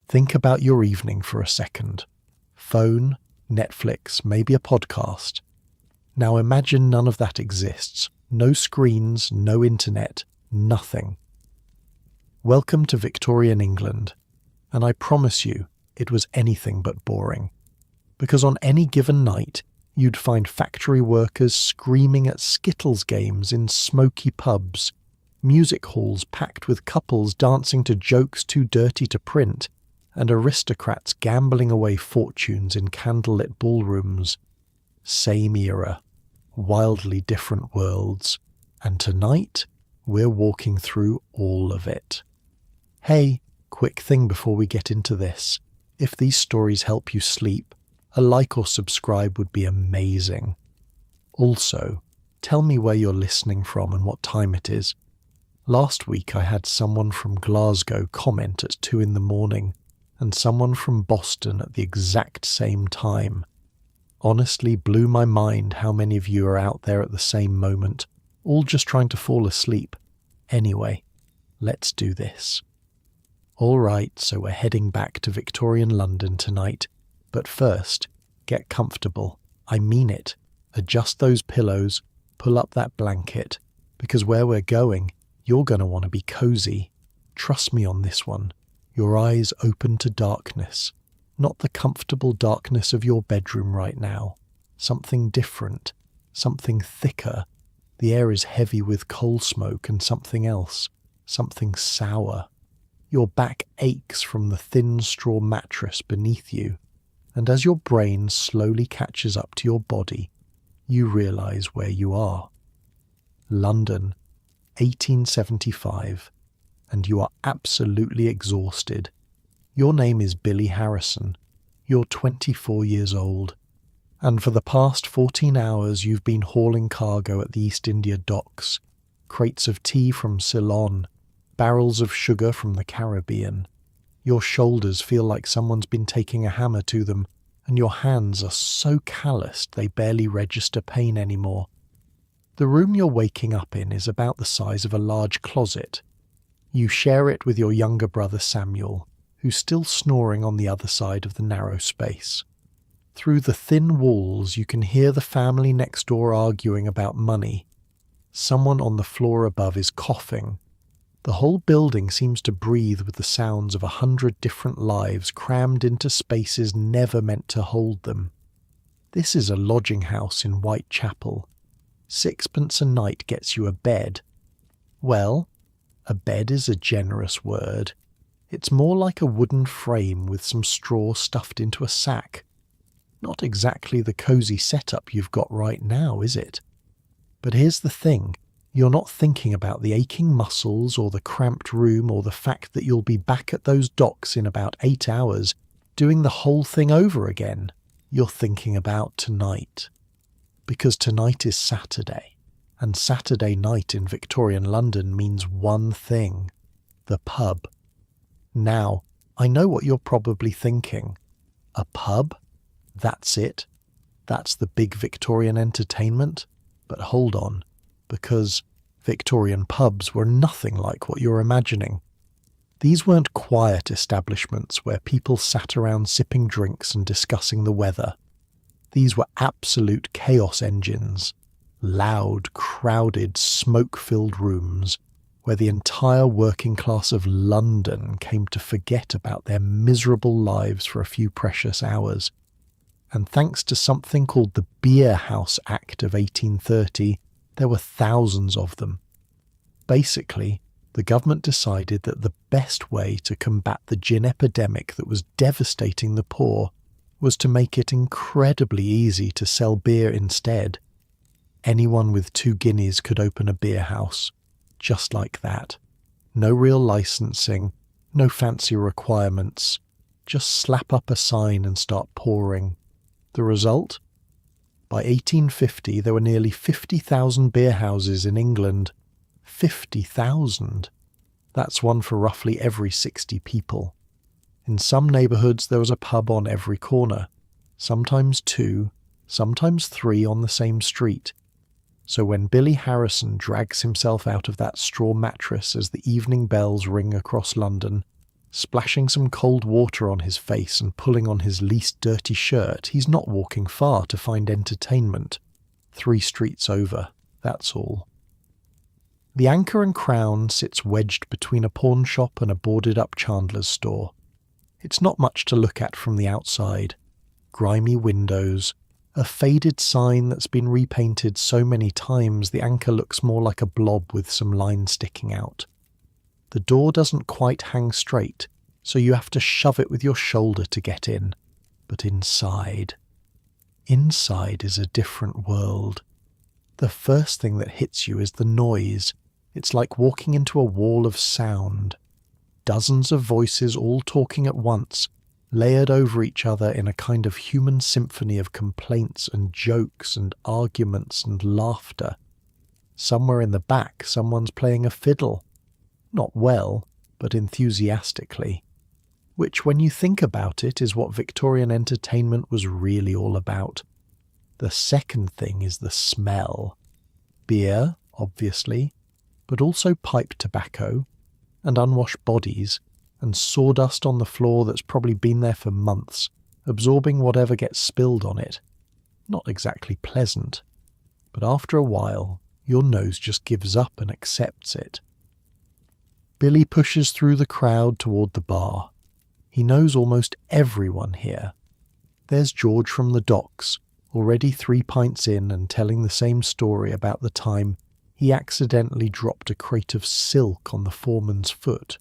Think about your evening for a second. Phone, Netflix, maybe a podcast. Now imagine none of that exists. No screens, no internet, nothing. Welcome to Victorian England, and I promise you it was anything but boring. Because on any given night, you'd find factory workers screaming at Skittles games in smoky pubs, music halls packed with couples dancing to jokes too dirty to print, and aristocrats gambling away fortunes in candlelit ballrooms. Same era, wildly different worlds, and tonight we're walking through all of it. Hey, quick thing before we get into this. If these stories help you sleep, a like or subscribe would be amazing. Also, tell me where you're listening from and what time it is. Last week I had someone from Glasgow comment at 2 a.m, and someone from Boston at the exact same time. Honestly blew my mind how many of you are out there at the same moment, all just trying to fall asleep. Anyway, let's do this. Alright, so we're heading back to Victorian London tonight, but first, get comfortable. I mean it. Adjust those pillows, pull up that blanket, because where we're going, you're going to want to be cozy. Trust me on this one. Your eyes open to darkness, not the comfortable darkness of your bedroom right now. Something different, something thicker. The air is heavy with coal smoke and something else, something sour. Your back aches from the thin straw mattress beneath you, and as your brain slowly catches up to your body, you realise where you are. London, 1875. And you are absolutely exhausted. Your name is Billy Harrison. You're 24 years old. And for the past 14 hours you've been hauling cargo at the East India docks. Crates of tea from Ceylon, barrels of sugar from the Caribbean. Your shoulders feel like someone's been taking a hammer to them, and your hands are so calloused they barely register pain anymore. The room you're waking up in is about the size of a large closet. You share it with your younger brother Samuel, who's still snoring on the other side of the narrow space. Through the thin walls you can hear the family next door arguing about money. Someone on the floor above is coughing. The whole building seems to breathe with the sounds of 100 different lives crammed into spaces never meant to hold them. This is a lodging house in Whitechapel. 6pence a night gets you a bed. Well, a bed is a generous word. It's more like a wooden frame with some straw stuffed into a sack. Not exactly the cosy setup you've got right now, is it? But here's the thing. You're not thinking about the aching muscles or the cramped room or the fact that you'll be back at those docks in about 8 hours, doing the whole thing over again. You're thinking about tonight. Because tonight is Saturday. And Saturday night in Victorian London means one thing: the pub. Now, I know what you're probably thinking. A pub? That's it? That's the big Victorian entertainment? But hold on, because Victorian pubs were nothing like what you're imagining. These weren't quiet establishments where people sat around sipping drinks and discussing the weather. These were absolute chaos engines. Loud, crowded, smoke-filled rooms where the entire working class of London came to forget about their miserable lives for a few precious hours. And thanks to something called the Beer House Act of 1830, there were thousands of them. Basically, the government decided that the best way to combat the gin epidemic that was devastating the poor was to make it incredibly easy to sell beer instead. Anyone with 2 guineas could open a beer house, just like that. No real licensing, no fancy requirements. Just slap up a sign and start pouring. The result? By 1850 there were nearly 50,000 beer houses in England. 50,000! That's one for roughly every 60 people. In some neighbourhoods there was a pub on every corner, sometimes 2, sometimes 3 on the same street. So when Billy Harrison drags himself out of that straw mattress as the evening bells ring across London, Splashing some cold water on his face and pulling on his least dirty shirt, he's not walking far to find entertainment. 3 streets over, that's all. The Anchor and Crown sits wedged between a pawn shop and a boarded-up chandler's store. It's not much to look at from the outside. Grimy windows, a faded sign that's been repainted so many times the Anchor looks more like a blob with some lines sticking out. The door doesn't quite hang straight, so you have to shove it with your shoulder to get in. But inside is a different world. The first thing that hits you is the noise. It's like walking into a wall of sound. Dozens of voices all talking at once, layered over each other in a kind of human symphony of complaints and jokes and arguments and laughter. Somewhere in the back, someone's playing a fiddle. Not well, but enthusiastically. Which, when you think about it, is what Victorian entertainment was really all about. The second thing is the smell. Beer, obviously, but also pipe tobacco, and unwashed bodies, and sawdust on the floor that's probably been there for months, absorbing whatever gets spilled on it. Not exactly pleasant, but after a while, your nose just gives up and accepts it. Billy pushes through the crowd toward the bar. He knows almost everyone here. There's George from the docks, already 3 pints in and telling the same story about the time he accidentally dropped a crate of silk on the foreman's foot.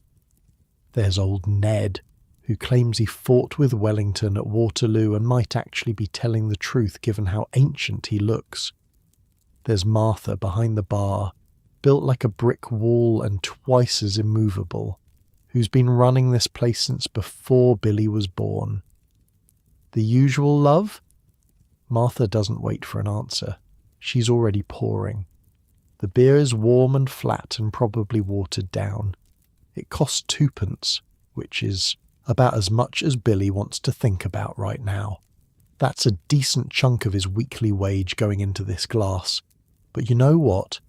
There's old Ned, who claims he fought with Wellington at Waterloo and might actually be telling the truth given how ancient he looks. There's Martha behind the bar, built like a brick wall and twice as immovable, who's been running this place since before Billy was born. The usual love? Martha doesn't wait for an answer. She's already pouring. The beer is warm and flat and probably watered down. It costs 2p, which is about as much as Billy wants to think about right now. That's a decent chunk of his weekly wage going into this glass. But you know what?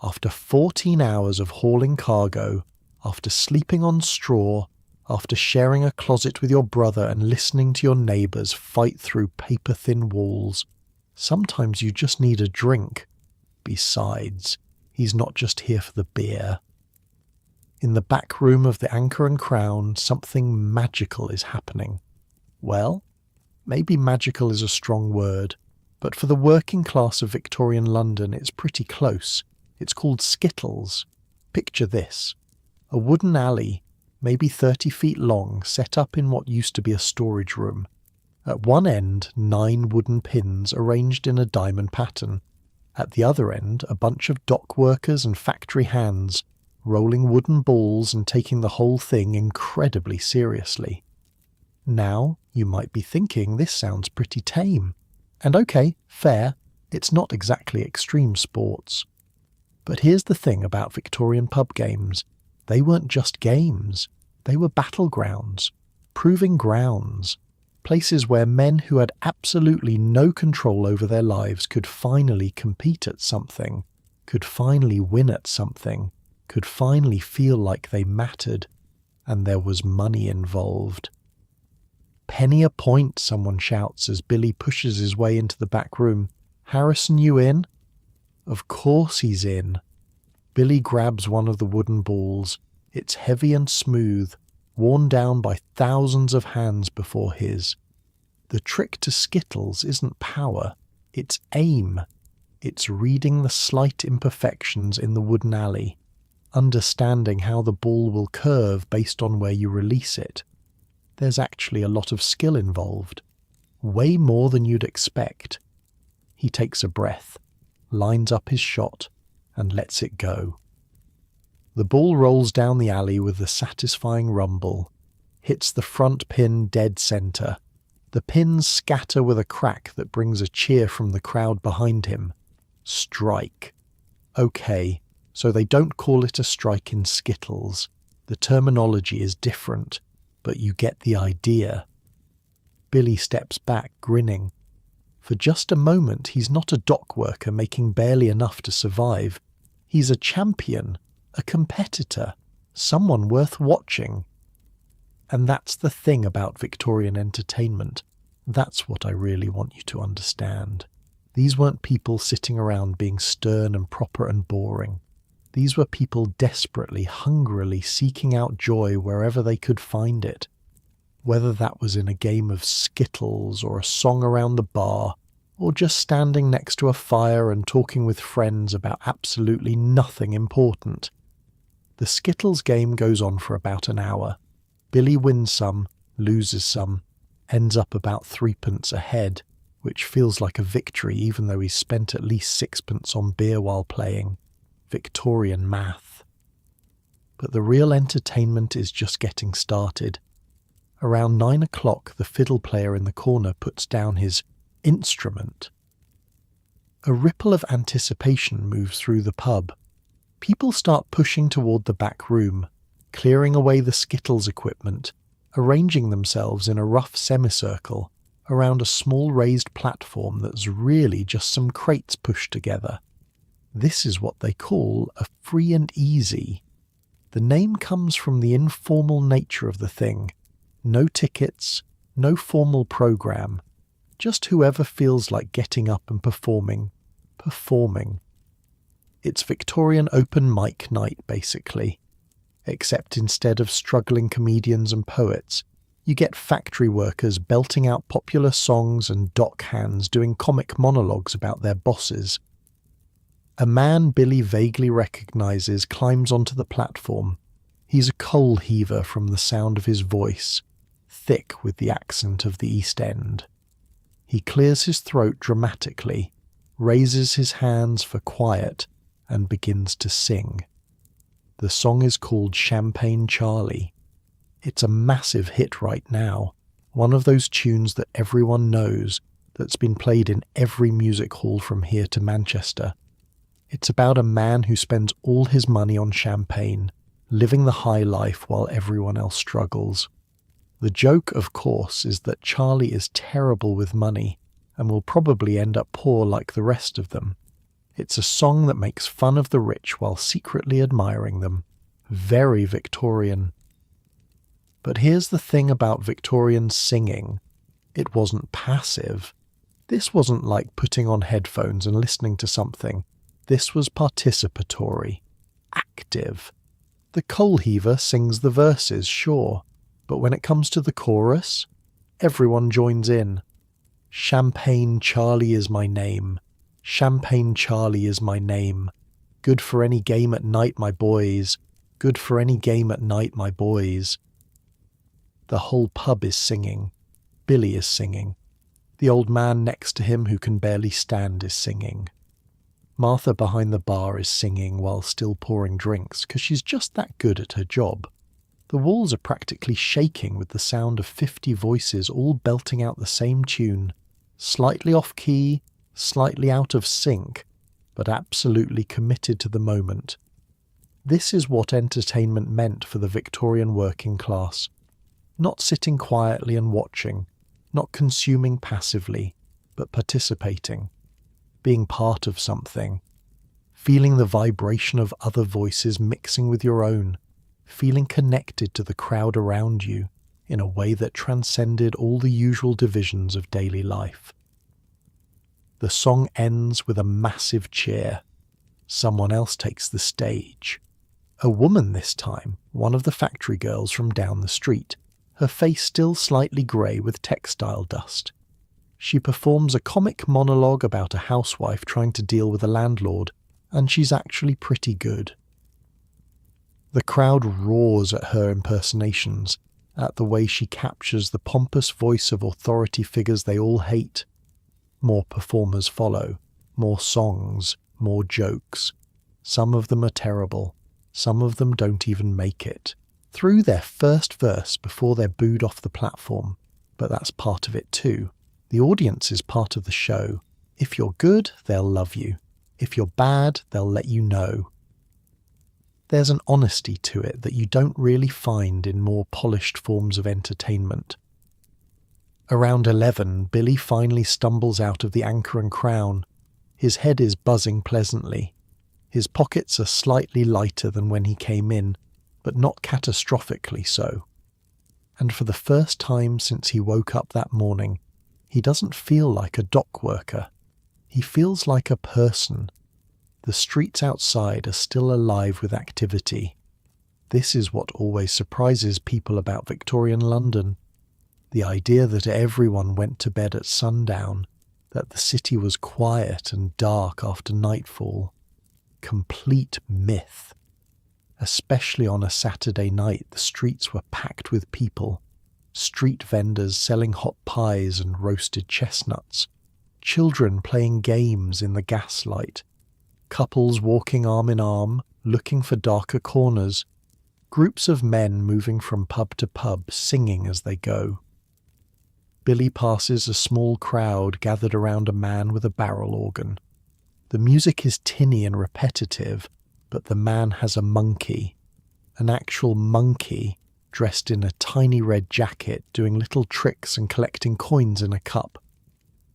After 14 hours of hauling cargo, after sleeping on straw, after sharing a closet with your brother and listening to your neighbours fight through paper-thin walls, sometimes you just need a drink. Besides, he's not just here for the beer. In the back room of the Anchor and Crown, something magical is happening. Well, maybe magical is a strong word, but for the working class of Victorian London it's pretty close. It's called Skittles. Picture this. A wooden alley, maybe 30 feet long, set up in what used to be a storage room. At one end, 9 wooden pins arranged in a diamond pattern. At the other end, a bunch of dock workers and factory hands, rolling wooden balls and taking the whole thing incredibly seriously. Now, you might be thinking this sounds pretty tame. And okay, fair, it's not exactly extreme sports. But here's the thing about Victorian pub games. They weren't just games. They were battlegrounds, proving grounds, places where men who had absolutely no control over their lives could finally compete at something, could finally win at something, could finally feel like they mattered, and there was money involved. "Penny a point," someone shouts as Billy pushes his way into the back room. "Harrison, you in?" Of course he's in. Billy grabs one of the wooden balls. It's heavy and smooth, worn down by thousands of hands before his. The trick to Skittles isn't power, it's aim. It's reading the slight imperfections in the wooden alley, understanding how the ball will curve based on where you release it. There's actually a lot of skill involved, way more than you'd expect. He takes a breath, lines up his shot, and lets it go. The ball rolls down the alley with a satisfying rumble, hits the front pin dead centre. The pins scatter with a crack that brings a cheer from the crowd behind him. Strike. Okay, so they don't call it a strike in Skittles. The terminology is different, but you get the idea. Billy steps back, grinning. For just a moment, he's not a dock worker making barely enough to survive. He's a champion, a competitor, someone worth watching. And that's the thing about Victorian entertainment. That's what I really want you to understand. These weren't people sitting around being stern and proper and boring. These were people desperately, hungrily seeking out joy wherever they could find it. Whether that was in a game of skittles or a song around the bar, or just standing next to a fire and talking with friends about absolutely nothing important. The skittles game goes on for about an hour. Billy wins some, loses some, ends up about 3p ahead, which feels like a victory even though he's spent at least 6p on beer while playing. Victorian math. But the real entertainment is just getting started. Around 9 o'clock, the fiddle player in the corner puts down his instrument. A ripple of anticipation moves through the pub. People start pushing toward the back room, clearing away the skittles equipment, arranging themselves in a rough semicircle around a small raised platform that's really just some crates pushed together. This is what they call a free and easy. The name comes from the informal nature of the thing. No tickets, no formal program, just whoever feels like getting up and performing. It's Victorian open mic night, basically. Except instead of struggling comedians and poets, you get factory workers belting out popular songs and dock hands doing comic monologues about their bosses. A man Billy vaguely recognizes climbs onto the platform. He's a coal heaver from the sound of his voice, thick with the accent of the East End. He clears his throat dramatically, raises his hands for quiet, and begins to sing. The song is called Champagne Charlie. It's a massive hit right now, one of those tunes that everyone knows, that's been played in every music hall from here to Manchester. It's about a man who spends all his money on champagne, living the high life while everyone else struggles. The joke, of course, is that Charlie is terrible with money and will probably end up poor like the rest of them. It's a song that makes fun of the rich while secretly admiring them. Very Victorian. But here's the thing about Victorian singing. It wasn't passive. This wasn't like putting on headphones and listening to something. This was participatory. Active. The coal heaver sings the verses, sure, but when it comes to the chorus, everyone joins in. Champagne Charlie is my name. Champagne Charlie is my name. Good for any game at night, my boys. Good for any game at night, my boys. The whole pub is singing. Billy is singing. The old man next to him who can barely stand is singing. Martha behind the bar is singing while still pouring drinks because she's just that good at her job. The walls are practically shaking with the sound of 50 voices all belting out the same tune, slightly off key, slightly out of sync, but absolutely committed to the moment. This is what entertainment meant for the Victorian working class. Not sitting quietly and watching, not consuming passively, but participating. Being part of something. Feeling the vibration of other voices mixing with your own. Feeling connected to the crowd around you in a way that transcended all the usual divisions of daily life. The song ends with a massive cheer. Someone else takes the stage. A woman this time, one of the factory girls from down the street, her face still slightly grey with textile dust. She performs a comic monologue about a housewife trying to deal with a landlord, and she's actually pretty good. The crowd roars at her impersonations, at the way she captures the pompous voice of authority figures they all hate. More performers follow, more songs, more jokes. Some of them are terrible, some of them don't even make it. Through their first verse before they're booed off the platform, but that's part of it too. The audience is part of the show. If you're good, they'll love you. If you're bad, they'll let you know. There's an honesty to it that you don't really find in more polished forms of entertainment. Around 11, Billy finally stumbles out of the Anchor and Crown. His head is buzzing pleasantly. His pockets are slightly lighter than when he came in, but not catastrophically so. And for the first time since he woke up that morning, he doesn't feel like a dock worker. He feels like a person. The streets outside are still alive with activity. This is what always surprises people about Victorian London. The idea that everyone went to bed at sundown, that the city was quiet and dark after nightfall. Complete myth. Especially on a Saturday night, the streets were packed with people. Street vendors selling hot pies and roasted chestnuts. Children playing games in the gaslight. Couples walking arm in arm, looking for darker corners. Groups of men moving from pub to pub, singing as they go. Billy passes a small crowd gathered around a man with a barrel organ. The music is tinny and repetitive, but the man has a monkey. An actual monkey dressed in a tiny red jacket doing little tricks and collecting coins in a cup.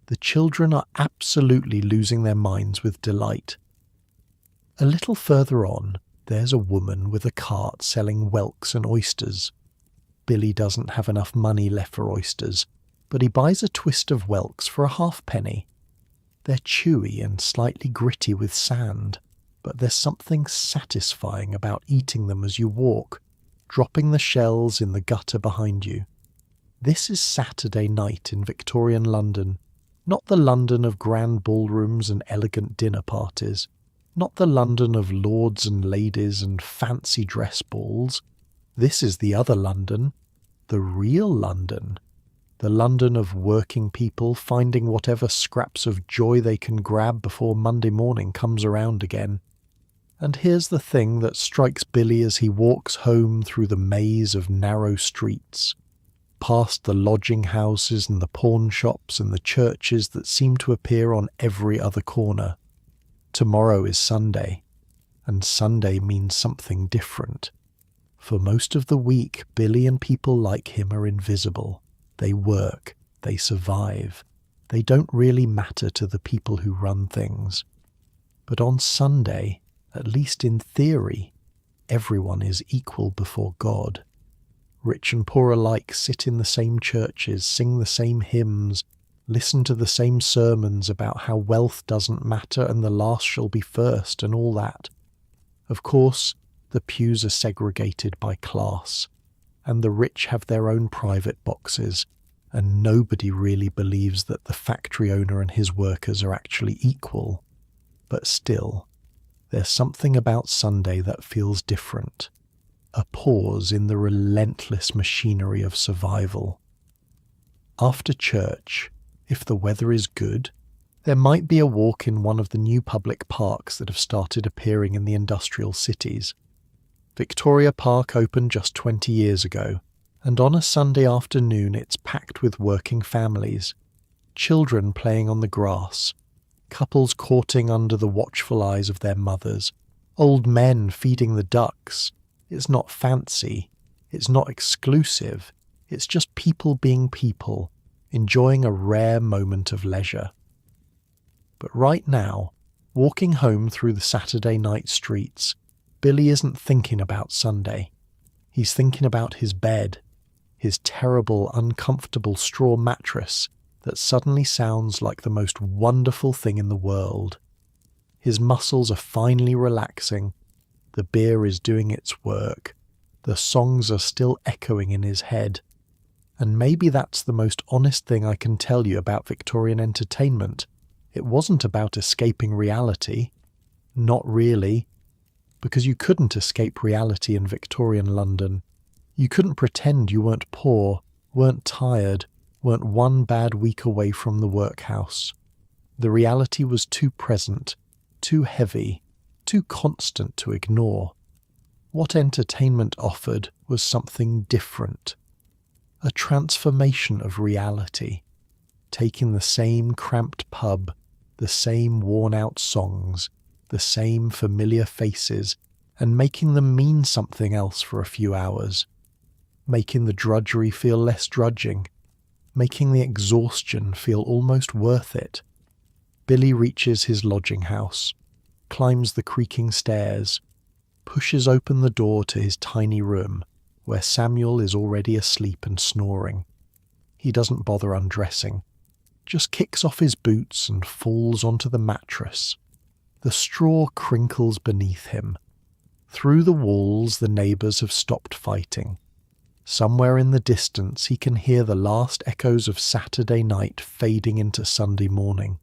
The children are absolutely losing their minds with delight. A little further on, there's a woman with a cart selling whelks and oysters. Billy doesn't have enough money left for oysters, but he buys a twist of whelks for a halfpenny. They're chewy and slightly gritty with sand, but there's something satisfying about eating them as you walk, dropping the shells in the gutter behind you. This is Saturday night in Victorian London, not the London of grand ballrooms and elegant dinner parties, not the London of lords and ladies and fancy dress balls. This is the other London, the real London, the London of working people finding whatever scraps of joy they can grab before Monday morning comes around again. And here's the thing that strikes Billy as he walks home through the maze of narrow streets, past the lodging houses and the pawn shops and the churches that seem to appear on every other corner. Tomorrow is Sunday, and Sunday means something different. For most of the week, Billy and people like him are invisible. They work, they survive. They don't really matter to the people who run things. But on Sunday, at least in theory, everyone is equal before God. Rich and poor alike sit in the same churches, sing the same hymns, listen to the same sermons about how wealth doesn't matter and the last shall be first and all that. Of course, the pews are segregated by class, and the rich have their own private boxes, and nobody really believes that the factory owner and his workers are actually equal. But still, there's something about Sunday that feels different. A pause in the relentless machinery of survival. After church, if the weather is good, there might be a walk in one of the new public parks that have started appearing in the industrial cities. Victoria Park opened just 20 years ago, and on a Sunday afternoon it's packed with working families, children playing on the grass, couples courting under the watchful eyes of their mothers, old men feeding the ducks. It's not fancy, it's not exclusive, it's just people being people, enjoying a rare moment of leisure. But right now, walking home through the Saturday night streets, Billy isn't thinking about Sunday. He's thinking about his bed, his terrible, uncomfortable straw mattress that suddenly sounds like the most wonderful thing in the world. His muscles are finally relaxing. The beer is doing its work. The songs are still echoing in his head. And maybe that's the most honest thing I can tell you about Victorian entertainment. It wasn't about escaping reality. Not really. Because you couldn't escape reality in Victorian London. You couldn't pretend you weren't poor, weren't tired, weren't one bad week away from the workhouse. The reality was too present, too heavy, too constant to ignore. What entertainment offered was something different. A transformation of reality, taking the same cramped pub, the same worn-out songs, the same familiar faces, and making them mean something else for a few hours, making the drudgery feel less drudging, making the exhaustion feel almost worth it. Billy reaches his lodging house, climbs the creaking stairs, pushes open the door to his tiny room, where Samuel is already asleep and snoring. He doesn't bother undressing, just kicks off his boots and falls onto the mattress. The straw crinkles beneath him. Through the walls, the neighbours have stopped fighting. Somewhere in the distance, he can hear the last echoes of Saturday night fading into Sunday morning.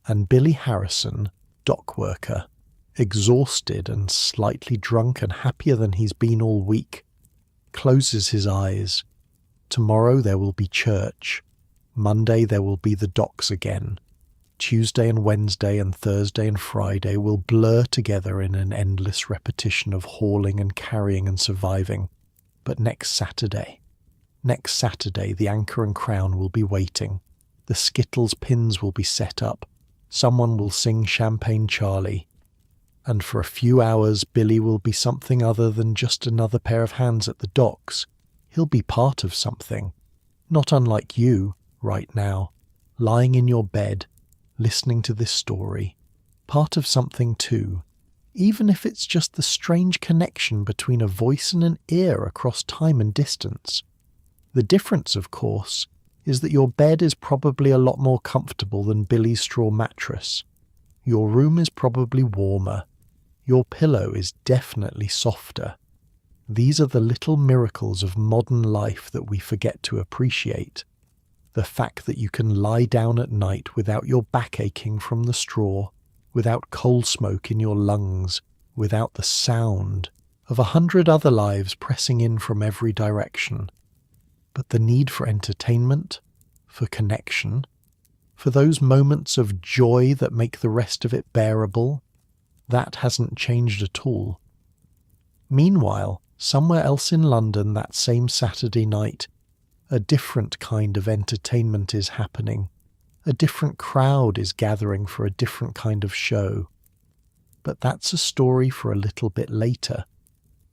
And Billy Harrison, dock worker, exhausted and slightly drunk and happier than he's been all week, closes his eyes. Tomorrow there will be church. Monday there will be the docks again. Tuesday and Wednesday and Thursday and Friday will blur together in an endless repetition of hauling and carrying and surviving. But next Saturday, the Anchor and Crown will be waiting. The Skittles pins will be set up. Someone will sing Champagne Charlie. And for a few hours, Billy will be something other than just another pair of hands at the docks. He'll be part of something. Not unlike you, right now, lying in your bed, listening to this story. Part of something too. Even if it's just the strange connection between a voice and an ear across time and distance. The difference, of course, is that your bed is probably a lot more comfortable than Billy's straw mattress. Your room is probably warmer. Your pillow is definitely softer. These are the little miracles of modern life that we forget to appreciate. The fact that you can lie down at night without your back aching from the straw, without coal smoke in your lungs, without the sound of 100 other lives pressing in from every direction. But the need for entertainment, for connection, for those moments of joy that make the rest of it bearable, that hasn't changed at all. Meanwhile, somewhere else in London that same Saturday night, a different kind of entertainment is happening. A different crowd is gathering for a different kind of show. But that's a story for a little bit later,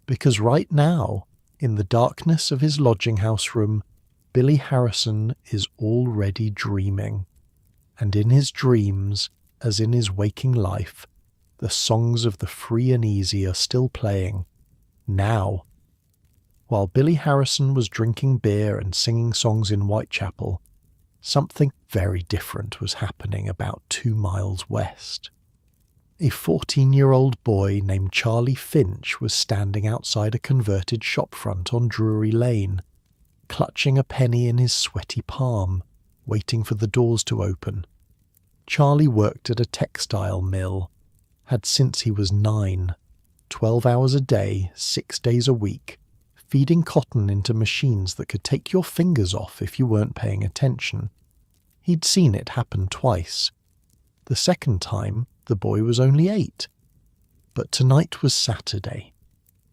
because right now, in the darkness of his lodging house room, Billy Harrison is already dreaming. And in his dreams, as in his waking life, the songs of the free and easy are still playing, now. While Billy Harrison was drinking beer and singing songs in Whitechapel, something very different was happening about 2 miles west. A 14-year-old boy named Charlie Finch was standing outside a converted shopfront on Drury Lane, clutching a penny in his sweaty palm, waiting for the doors to open. Charlie worked at a textile mill, had since he was 9, 12 hours a day, 6 days a week, feeding cotton into machines that could take your fingers off if you weren't paying attention. He'd seen it happen twice. The second time, the boy was only 8. But tonight was Saturday.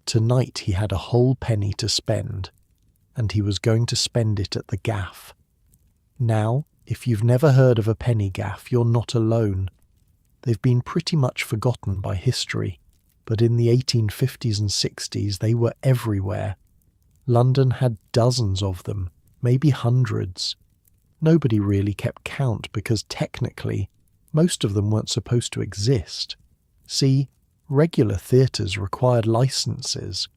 Tonight he had a whole penny to spend, and he was going to spend it at the gaff. Now, if you've never heard of a penny gaff, you're not alone. They've been pretty much forgotten by history, but in the 1850s and 60s they were everywhere. London had dozens of them, maybe hundreds. Nobody really kept count because technically, most of them weren't supposed to exist. See, regular theatres required licenses,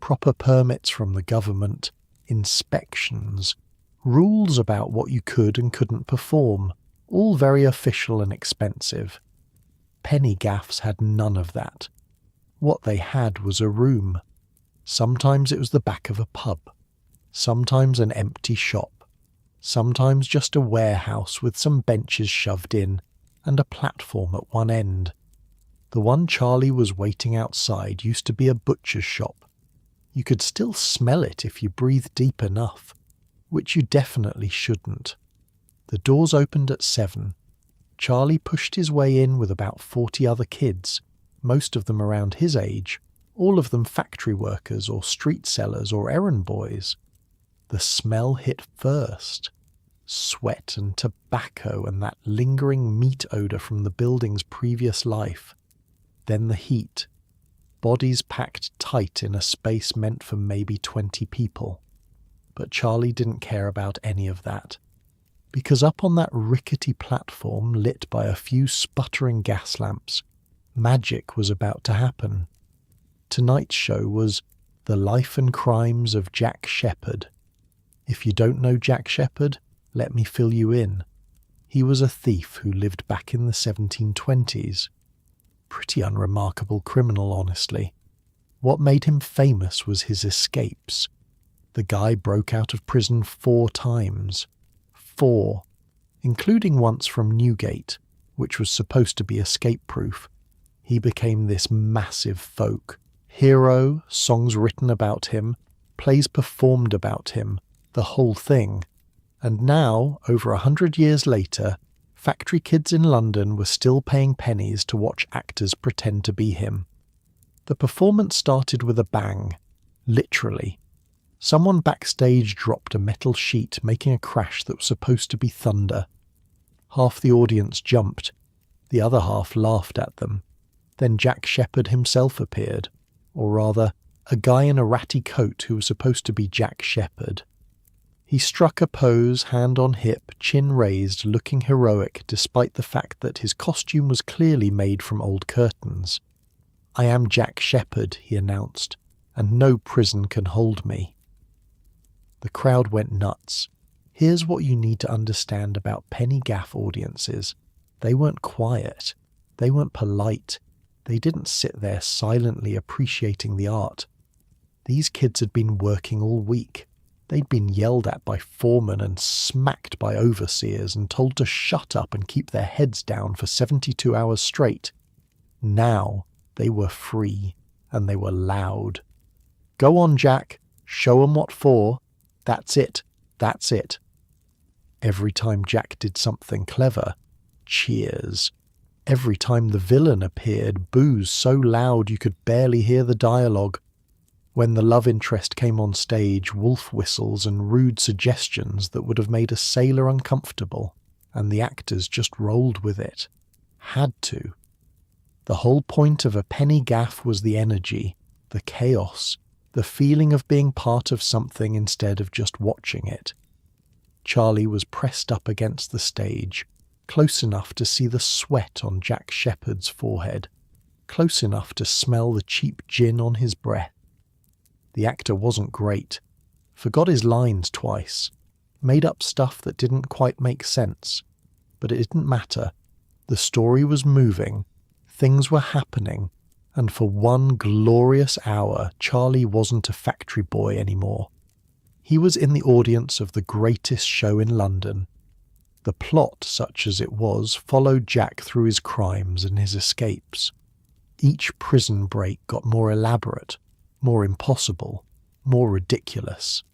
proper permits from the government, inspections, rules about what you could and couldn't perform, all very official and expensive. Penny gaffs had none of that. What they had was a room. Sometimes it was the back of a pub, sometimes an empty shop, sometimes just a warehouse with some benches shoved in and a platform at one end. The one Charlie was waiting outside used to be a butcher's shop. You could still smell it if you breathed deep enough, which you definitely shouldn't. The doors opened at 7. Charlie pushed his way in with about 40 other kids, most of them around his age, all of them factory workers or street sellers or errand boys. The smell hit first. Sweat and tobacco and that lingering meat odour from the building's previous life. Then the heat. Bodies packed tight in a space meant for maybe 20 people. But Charlie didn't care about any of that. Because up on that rickety platform lit by a few sputtering gas lamps, magic was about to happen. Tonight's show was The Life and Crimes of Jack Sheppard. If you don't know Jack Sheppard, let me fill you in. He was a thief who lived back in the 1720s. Pretty unremarkable criminal, honestly. What made him famous was his escapes. The guy broke out of prison 4 times. 4. Including once from Newgate, which was supposed to be escape-proof. He became this massive folk. Hero, songs written about him, plays performed about him, the whole thing. And now, over 100 years later, factory kids in London were still paying pennies to watch actors pretend to be him. The performance started with a bang. Literally. Someone backstage dropped a metal sheet, making a crash that was supposed to be thunder. Half the audience jumped. The other half laughed at them. Then Jack Sheppard himself appeared. Or rather, a guy in a ratty coat who was supposed to be Jack Sheppard. He struck a pose, hand on hip, chin raised, looking heroic despite the fact that his costume was clearly made from old curtains. "I am Jack Sheppard," he announced, "and no prison can hold me." The crowd went nuts. Here's what you need to understand about penny gaff audiences. They weren't quiet. They weren't polite. They didn't sit there silently appreciating the art. These kids had been working all week. They'd been yelled at by foremen and smacked by overseers and told to shut up and keep their heads down for 72 hours straight. Now they were free, and they were loud. "Go on, Jack. Show 'em what for. That's it. That's it." Every time Jack did something clever, cheers. Every time the villain appeared, boos so loud you could barely hear the dialogue. When the love interest came on stage, wolf whistles and rude suggestions that would have made a sailor uncomfortable, and the actors just rolled with it. Had to. The whole point of a penny gaff was the energy, the chaos, the feeling of being part of something instead of just watching it. Charlie was pressed up against the stage, close enough to see the sweat on Jack Sheppard's forehead, close enough to smell the cheap gin on his breath. The actor wasn't great, forgot his lines twice, made up stuff that didn't quite make sense, but it didn't matter. The story was moving, things were happening, and for one glorious hour, Charlie wasn't a factory boy anymore. He was in the audience of the greatest show in London. The plot, such as it was, followed Jack through his crimes and his escapes. Each prison break got more elaborate, more impossible, more ridiculous.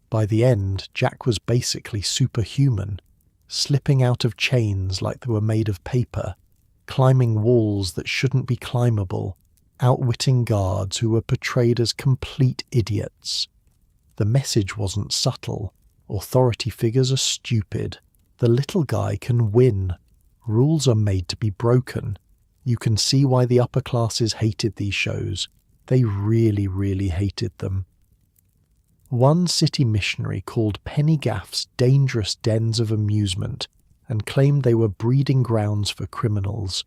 By the end, Jack was basically superhuman, slipping out of chains like they were made of paper, climbing walls that shouldn't be climbable, outwitting guards who were portrayed as complete idiots. The message wasn't subtle. Authority figures are stupid. The little guy can win. Rules are made to be broken. You can see why the upper classes hated these shows. They really, really hated them. One city missionary called penny gaffs dangerous dens of amusement and claimed they were breeding grounds for criminals.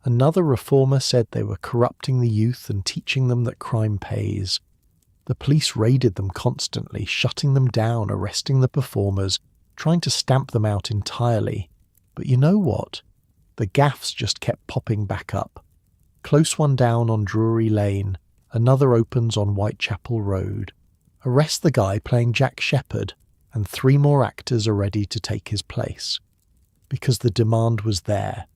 Another reformer said they were corrupting the youth and teaching them that crime pays. The police raided them constantly, shutting them down, arresting the performers, trying to stamp them out entirely. But you know what? The gaffs just kept popping back up. Close one down on Drury Lane, another opens on Whitechapel Road. Arrest the guy playing Jack Sheppard, and 3 more actors are ready to take his place. Because the demand was there.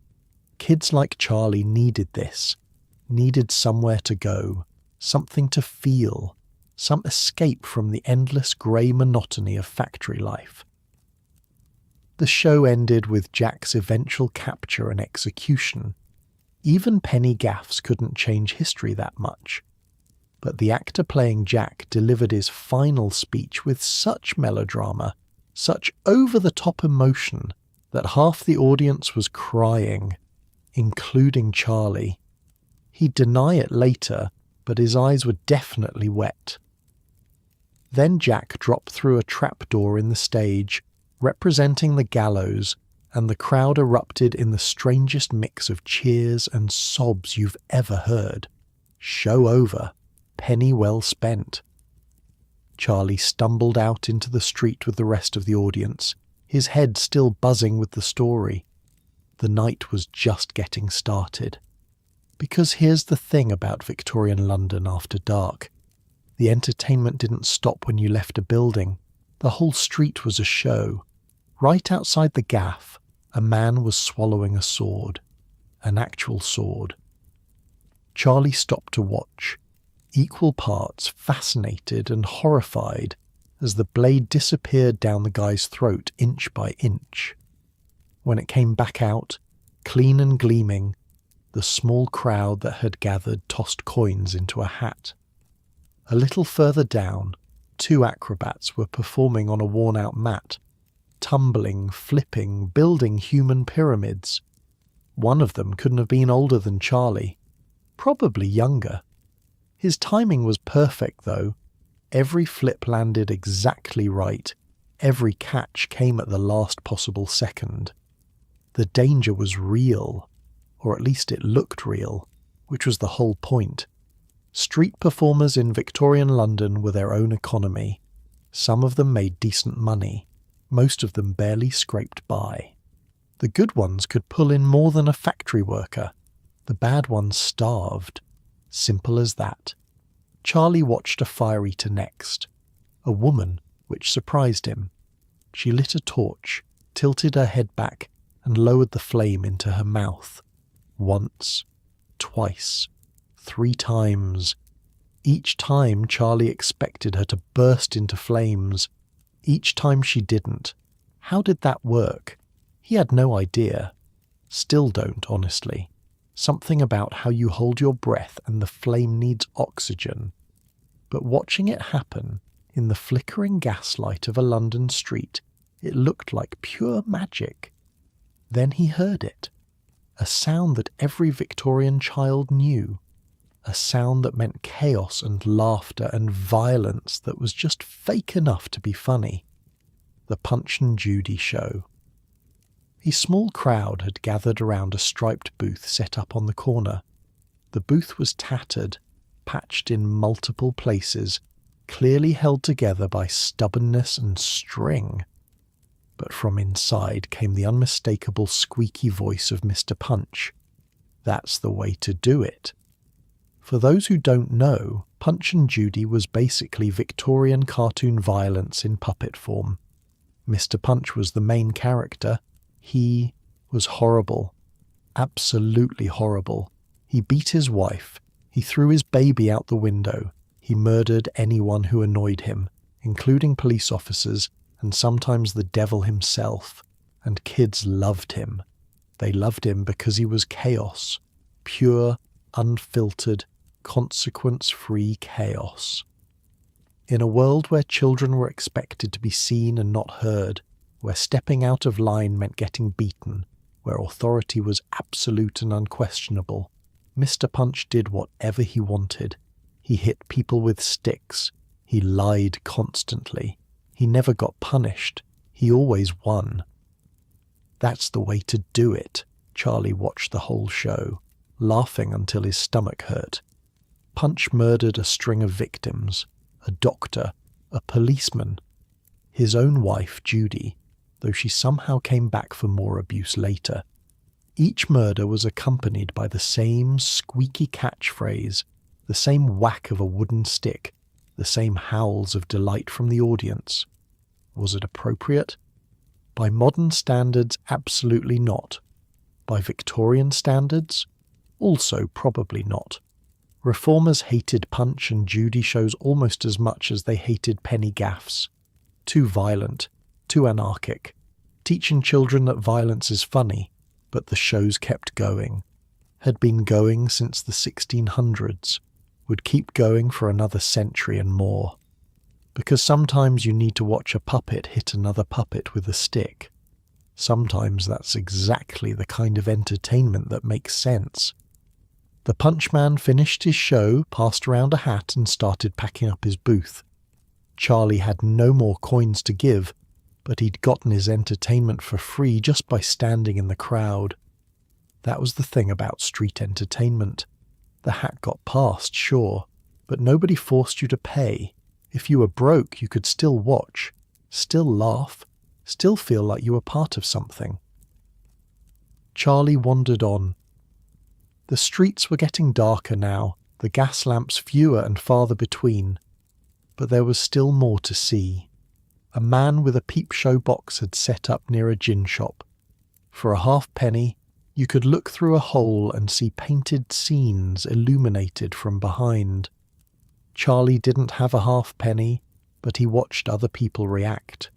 Kids like Charlie needed this, needed somewhere to go, something to feel, some escape from the endless grey monotony of factory life. The show ended with Jack's eventual capture and execution. Even penny gaffs couldn't change history that much. But the actor playing Jack delivered his final speech with such melodrama, such over-the-top emotion, that half the audience was crying, including Charlie. He'd deny it later, but his eyes were definitely wet. Then Jack dropped through a trapdoor in the stage, representing the gallows, and the crowd erupted in the strangest mix of cheers and sobs you've ever heard. Show over. penny well spent. Charlie stumbled out into the street with the rest of the audience, his head still buzzing with the story. The night was just getting started. Because here's the thing about Victorian London after dark. The entertainment didn't stop when you left a building. The whole street was a show. Right outside the gaff, a man was swallowing a sword. An actual sword. Charlie stopped to watch, equal parts fascinated and horrified as the blade disappeared down the guy's throat inch by inch. When it came back out, clean and gleaming, the small crowd that had gathered tossed coins into a hat. A little further down, 2 acrobats were performing on a worn-out mat, tumbling, flipping, building human pyramids. One of them couldn't have been older than Charlie, probably younger. His timing was perfect, though. Every flip landed exactly right. Every catch came at the last possible second. The danger was real, or at least it looked real, which was the whole point. Street performers in Victorian London were their own economy. Some of them made decent money. Most of them barely scraped by. The good ones could pull in more than a factory worker. The bad ones starved. Simple as that. Charlie watched a fire eater next. A woman, which surprised him. She lit a torch, tilted her head back, and lowered the flame into her mouth. Once, twice, 3 times. Each time Charlie expected her to burst into flames. Each time she didn't. How did that work? He had no idea. Still don't, honestly. Something about how you hold your breath and the flame needs oxygen. But watching it happen, in the flickering gaslight of a London street, it looked like pure magic. Then he heard it. A sound that every Victorian child knew. A sound that meant chaos and laughter and violence that was just fake enough to be funny. The Punch and Judy show. A small crowd had gathered around a striped booth set up on the corner. The booth was tattered, patched in multiple places, clearly held together by stubbornness and string. But from inside came the unmistakable squeaky voice of Mr. Punch. That's the way to do it. For those who don't know, Punch and Judy was basically Victorian cartoon violence in puppet form. Mr. Punch was the main character. He was horrible. Absolutely horrible. He beat his wife. He threw his baby out the window. He murdered anyone who annoyed him, including police officers and sometimes the devil himself. And kids loved him. They loved him because he was chaos. Pure, unfiltered, consequence-free chaos. In a world where children were expected to be seen and not heard, where stepping out of line meant getting beaten, where authority was absolute and unquestionable, Mr. Punch did whatever he wanted. He hit people with sticks. He lied constantly. He never got punished. He always won. That's the way to do it. Charlie watched the whole show, laughing until his stomach hurt. Punch murdered a string of victims, a doctor, a policeman, his own wife, Judy, though she somehow came back for more abuse later. Each murder was accompanied by the same squeaky catchphrase, the same whack of a wooden stick, the same howls of delight from the audience. Was it appropriate? By modern standards, absolutely not. By Victorian standards, also probably not. Reformers hated Punch and Judy shows almost as much as they hated penny gaffs. Too violent, too anarchic, teaching children that violence is funny, but the shows kept going. Had been going since the 1600s, would keep going for another century and more. Because sometimes you need to watch a puppet hit another puppet with a stick. Sometimes that's exactly the kind of entertainment that makes sense. The Punchman finished his show, passed around a hat and started packing up his booth. Charlie had no more coins to give, but he'd gotten his entertainment for free just by standing in the crowd. That was the thing about street entertainment. The hat got passed, sure, but nobody forced you to pay. If you were broke, you could still watch, still laugh, still feel like you were part of something. Charlie wandered on. The streets were getting darker now, the gas lamps fewer and farther between, but there was still more to see. A man with a peep show box had set up near a gin shop. For a halfpenny, you could look through a hole and see painted scenes illuminated from behind. Charlie didn't have a halfpenny, but he watched other people react.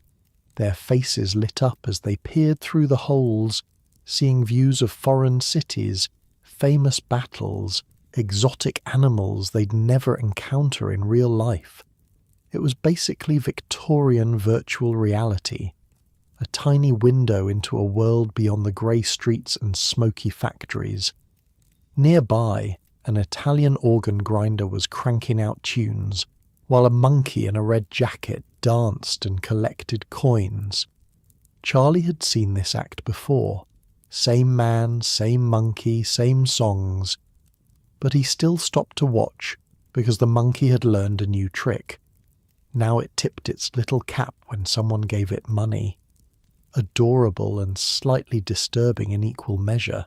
Their faces lit up as they peered through the holes, seeing views of foreign cities, famous battles, exotic animals they'd never encounter in real life. It was basically Victorian virtual reality, a tiny window into a world beyond the grey streets and smoky factories. Nearby, an Italian organ grinder was cranking out tunes, while a monkey in a red jacket danced and collected coins. Charlie had seen this act before. Same man, same monkey, same songs. But he still stopped to watch because the monkey had learned a new trick. Now it tipped its little cap when someone gave it money. Adorable and slightly disturbing in equal measure.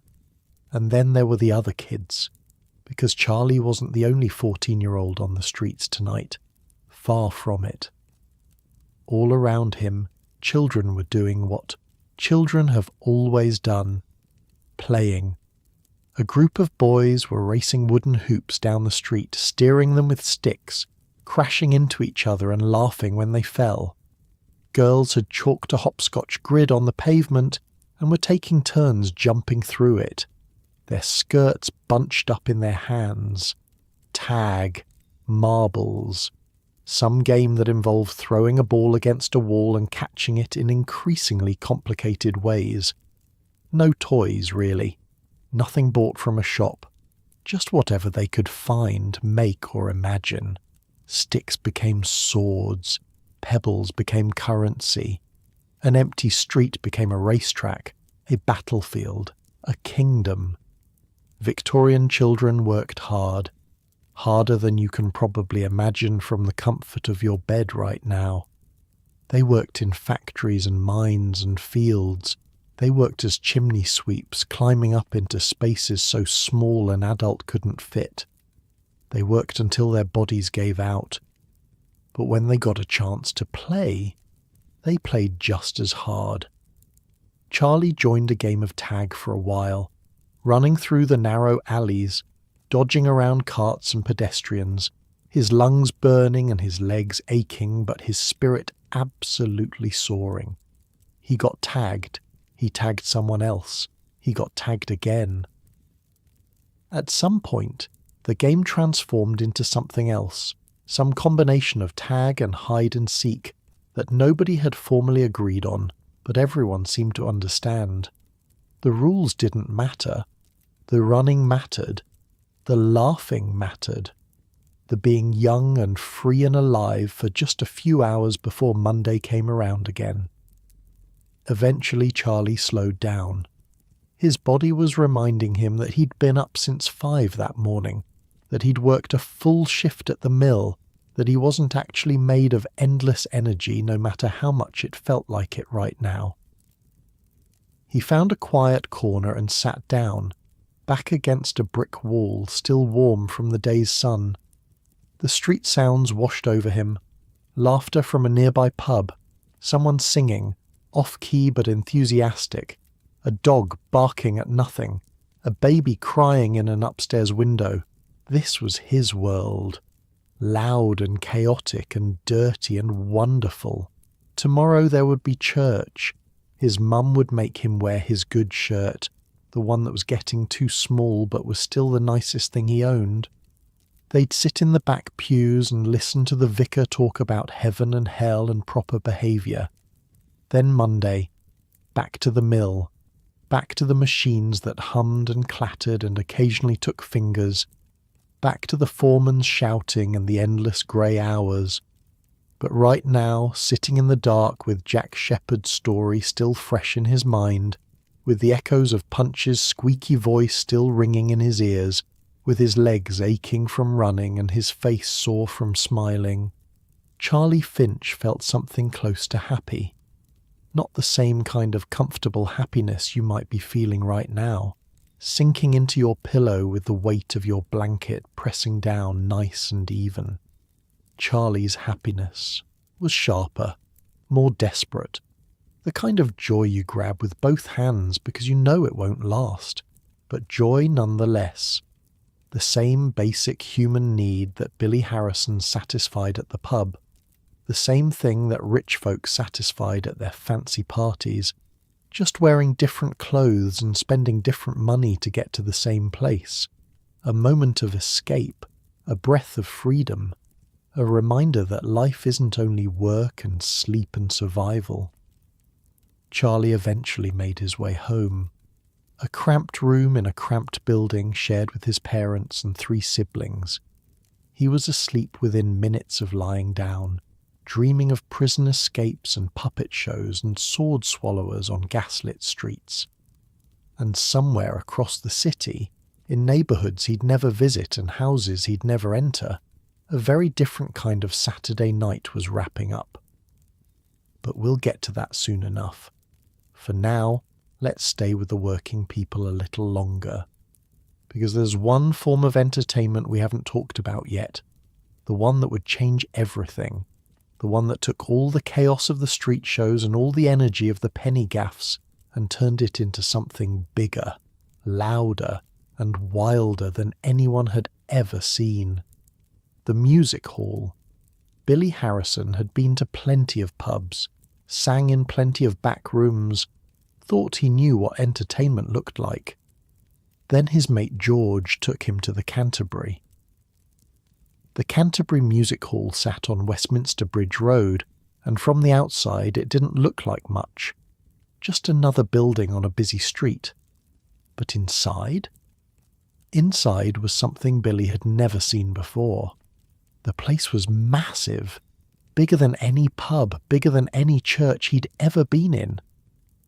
And then there were the other kids, because Charlie wasn't the only 14-year-old on the streets tonight. Far from it. All around him, children were doing what children have always done, playing. A group of boys were racing wooden hoops down the street, steering them with sticks, crashing into each other and laughing when they fell. Girls had chalked a hopscotch grid on the pavement and were taking turns jumping through it, their skirts bunched up in their hands. Tag, marbles, some game that involved throwing a ball against a wall and catching it in increasingly complicated ways. No toys, really. Nothing bought from a shop. Just whatever they could find, make, or imagine. Sticks became swords. Pebbles became currency. An empty street became a racetrack, a battlefield, a kingdom. Victorian children worked hard. Harder than you can probably imagine from the comfort of your bed right now. They worked in factories and mines and fields. They worked as chimney sweeps, climbing up into spaces so small an adult couldn't fit. They worked until their bodies gave out. But when they got a chance to play, they played just as hard. Charlie joined a game of tag for a while, running through the narrow alleys, dodging around carts and pedestrians, his lungs burning and his legs aching, but his spirit absolutely soaring. He got tagged. He tagged someone else. He got tagged again. At some point, the game transformed into something else, some combination of tag and hide and seek that nobody had formally agreed on, but everyone seemed to understand. The rules didn't matter. The running mattered. The laughing mattered. The being young and free and alive for just a few hours before Monday came around again. Eventually Charlie slowed down. His body was reminding him that he'd been up since 5 that morning, that he'd worked a full shift at the mill, that he wasn't actually made of endless energy no matter how much it felt like it right now. He found a quiet corner and sat down, back against a brick wall still warm from the day's sun. The street sounds washed over him, laughter from a nearby pub, someone singing, off-key but enthusiastic, a dog barking at nothing, a baby crying in an upstairs window. This was his world. Loud and chaotic and dirty and wonderful. Tomorrow there would be church. His mum would make him wear his good shirt, the one that was getting too small but was still the nicest thing he owned. They'd sit in the back pews and listen to the vicar talk about heaven and hell and proper behaviour. Then Monday, back to the mill, back to the machines that hummed and clattered and occasionally took fingers, back to the foreman's shouting and the endless grey hours. But right now, sitting in the dark with Jack Shepherd's story still fresh in his mind, with the echoes of Punch's squeaky voice still ringing in his ears, with his legs aching from running and his face sore from smiling, Charlie Finch felt something close to happy. Not the same kind of comfortable happiness you might be feeling right now, sinking into your pillow with the weight of your blanket pressing down nice and even. Charlie's happiness was sharper, more desperate, the kind of joy you grab with both hands because you know it won't last, but joy nonetheless. The same basic human need that Billy Harrison satisfied at the pub, the same thing that rich folk satisfied at their fancy parties, just wearing different clothes and spending different money to get to the same place. A moment of escape, a breath of freedom, a reminder that life isn't only work and sleep and survival. Charlie eventually made his way home. A cramped room in a cramped building shared with his parents and 3 siblings. He was asleep within minutes of lying down, dreaming of prison escapes and puppet shows and sword swallowers on gaslit streets. And somewhere across the city, in neighbourhoods he'd never visit and houses he'd never enter, a very different kind of Saturday night was wrapping up. But we'll get to that soon enough. For now, let's stay with the working people a little longer. Because there's one form of entertainment we haven't talked about yet, the one that would change everything, the one that took all the chaos of the street shows and all the energy of the penny gaffs and turned it into something bigger, louder, and wilder than anyone had ever seen. The music hall. Billy Harrison had been to plenty of pubs, sang in plenty of back rooms, thought he knew what entertainment looked like. Then his mate George took him to the Canterbury. The Canterbury Music Hall sat on Westminster Bridge Road, and from the outside it didn't look like much. Just another building on a busy street. But inside? Inside was something Billy had never seen before. The place was massive, bigger than any pub, bigger than any church he'd ever been in.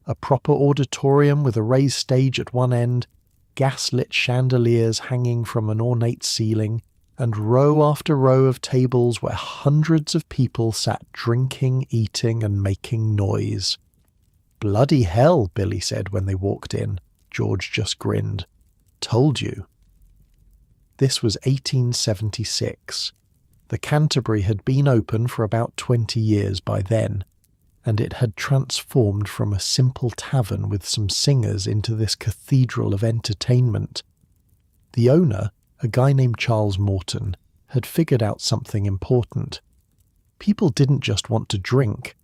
A proper auditorium with a raised stage at one end, gas-lit chandeliers hanging from an ornate ceiling, and row after row of tables where hundreds of people sat drinking, eating, and making noise. "Bloody hell," Billy said when they walked in. George just grinned. "Told you." This was 1876. The Canterbury had been open for about 20 years by then, and it had transformed from a simple tavern with some singers into this cathedral of entertainment. The owner, a guy named Charles Morton, had figured out something important. People didn't just want to drink,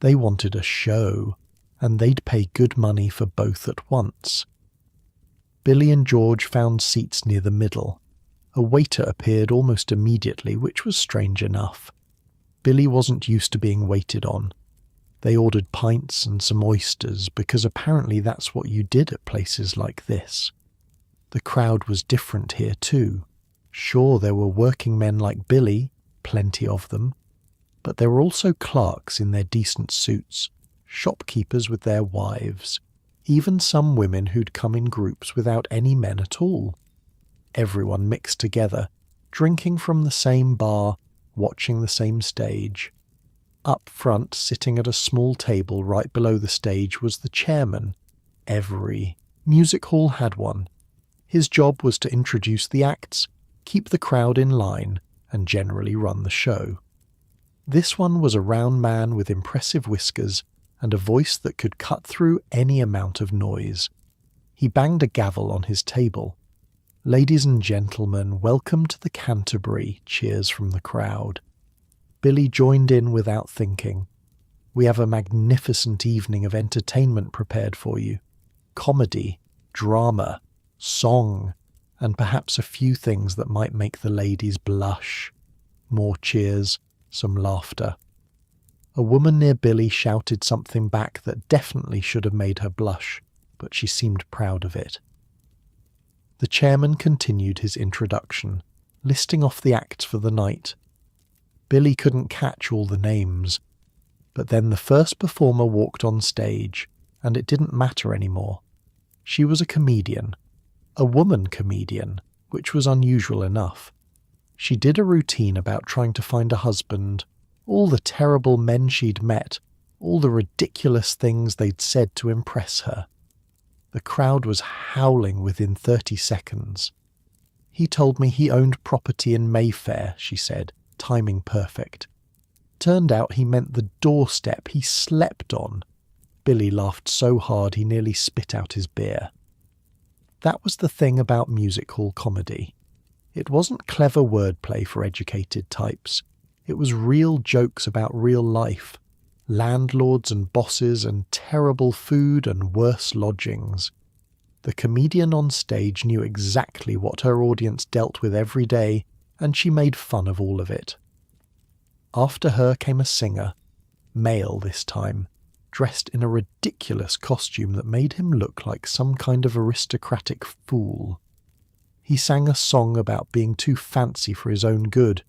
they wanted a show, and they'd pay good money for both at once. Billy and George found seats near the middle. A waiter appeared almost immediately, which was strange enough. Billy wasn't used to being waited on. They ordered pints and some oysters, because apparently that's what you did at places like this. The crowd was different here too. Sure, there were working men like Billy, plenty of them, but there were also clerks in their decent suits, shopkeepers with their wives, even some women who'd come in groups without any men at all. Everyone mixed together, drinking from the same bar, watching the same stage. Up front, sitting at a small table right below the stage, was the chairman. Every music hall had one. His job was to introduce the acts, keep the crowd in line, and generally run the show. This one was a round man with impressive whiskers and a voice that could cut through any amount of noise. He banged a gavel on his table. "Ladies and gentlemen, welcome to the Canterbury," cheers from the crowd. Billy joined in without thinking. "We have a magnificent evening of entertainment prepared for you. Comedy, drama, song, and perhaps a few things that might make the ladies blush." More cheers, some laughter. A woman near Billy shouted something back that definitely should have made her blush, but she seemed proud of it. The chairman continued his introduction, listing off the acts for the night. Billy couldn't catch all the names, but then the first performer walked on stage, and it didn't matter anymore. She was a comedian, a woman comedian, which was unusual enough. She did a routine about trying to find a husband, all the terrible men she'd met, all the ridiculous things they'd said to impress her. The crowd was howling within 30 seconds. He told me he owned property in Mayfair, she said, timing perfect. Turned out he meant the doorstep he slept on. Billy laughed so hard he nearly spit out his beer. That was the thing about music hall comedy. It wasn't clever wordplay for educated types. It was real jokes about real life, landlords and bosses and terrible food and worse lodgings. The comedian on stage knew exactly what her audience dealt with every day, and she made fun of all of it. After her came a singer, male this time, dressed in a ridiculous costume that made him look like some kind of aristocratic fool. He sang a song about being too fancy for his own good,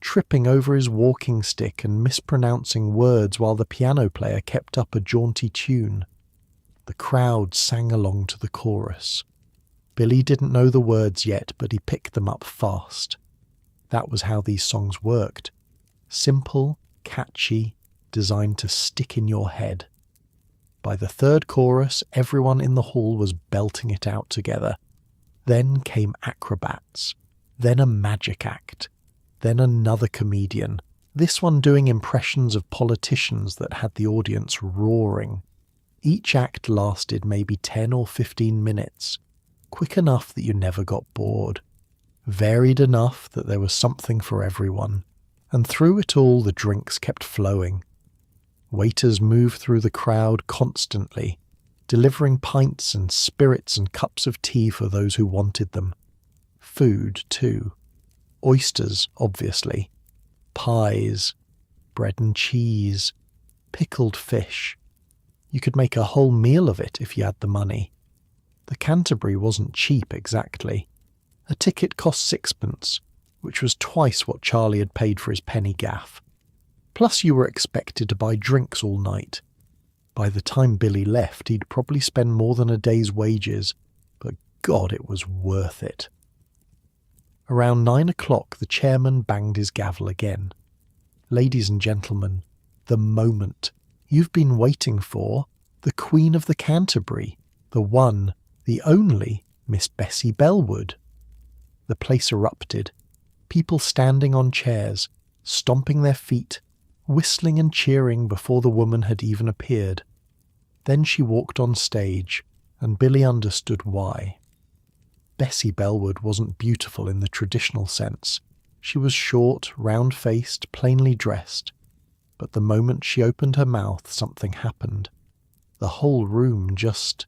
tripping over his walking stick and mispronouncing words while the piano player kept up a jaunty tune. The crowd sang along to the chorus. Billy didn't know the words yet, but he picked them up fast. That was how these songs worked. Simple, catchy, designed to stick in your head. By the third chorus, everyone in the hall was belting it out together. Then came acrobats, then a magic act, then another comedian, this one doing impressions of politicians that had the audience roaring. Each act lasted maybe 10 or 15 minutes, quick enough that you never got bored, varied enough that there was something for everyone, and through it all the drinks kept flowing. Waiters moved through the crowd constantly, delivering pints and spirits and cups of tea for those who wanted them. Food, too. Oysters, obviously. Pies, bread and cheese, pickled fish. You could make a whole meal of it if you had the money. The Canterbury wasn't cheap exactly. A ticket cost 6pence, which was twice what Charlie had paid for his penny gaff. Plus you were expected to buy drinks all night. By the time Billy left, he'd probably spend more than a day's wages, but God, it was worth it. Around 9 o'clock, the chairman banged his gavel again. Ladies and gentlemen, the moment you've been waiting for, the Queen of the Canterbury, the one, the only Miss Bessie Bellwood. The place erupted, people standing on chairs, stomping their feet, whistling and cheering before the woman had even appeared. Then she walked on stage, and Billy understood why. Bessie Bellwood wasn't beautiful in the traditional sense. She was short, round-faced, plainly dressed. But the moment she opened her mouth, something happened. The whole room just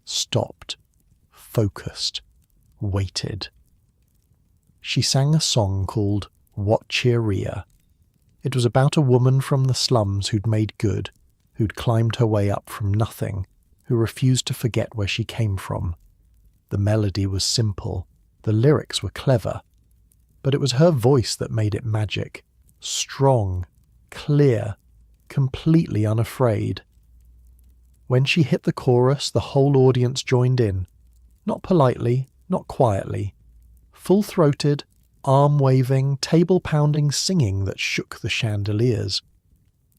stopped, focused, waited. She sang a song called What Cheeria. It was about a woman from the slums who'd made good, who'd climbed her way up from nothing, who refused to forget where she came from. The melody was simple, the lyrics were clever, but it was her voice that made it magic, strong, clear, completely unafraid. When she hit the chorus, the whole audience joined in, not politely, not quietly, full-throated, arm-waving, table-pounding singing that shook the chandeliers.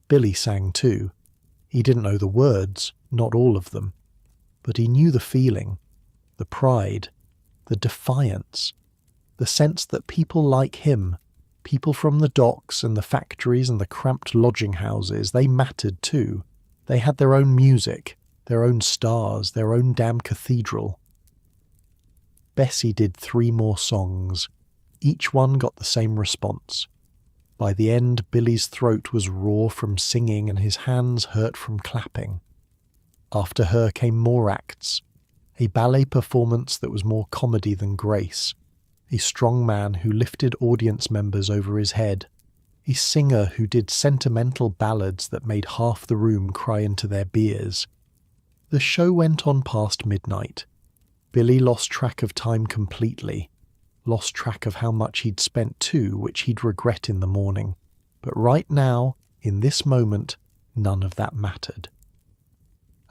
Billy sang too. He didn't know the words, not all of them, but he knew the feeling, the pride, the defiance, the sense that people like him, people from the docks and the factories and the cramped lodging houses, they mattered too. They had their own music, their own stars, their own damn cathedral. Bessie did 3 more songs. Each one got the same response. By the end, Billy's throat was raw from singing and his hands hurt from clapping. After her came more acts. A ballet performance that was more comedy than grace. A strong man who lifted audience members over his head. A singer who did sentimental ballads that made half the room cry into their beers. The show went on past midnight. Billy lost track of time completely. Lost track of how much he'd spent too, which he'd regret in the morning. But right now, in this moment, none of that mattered.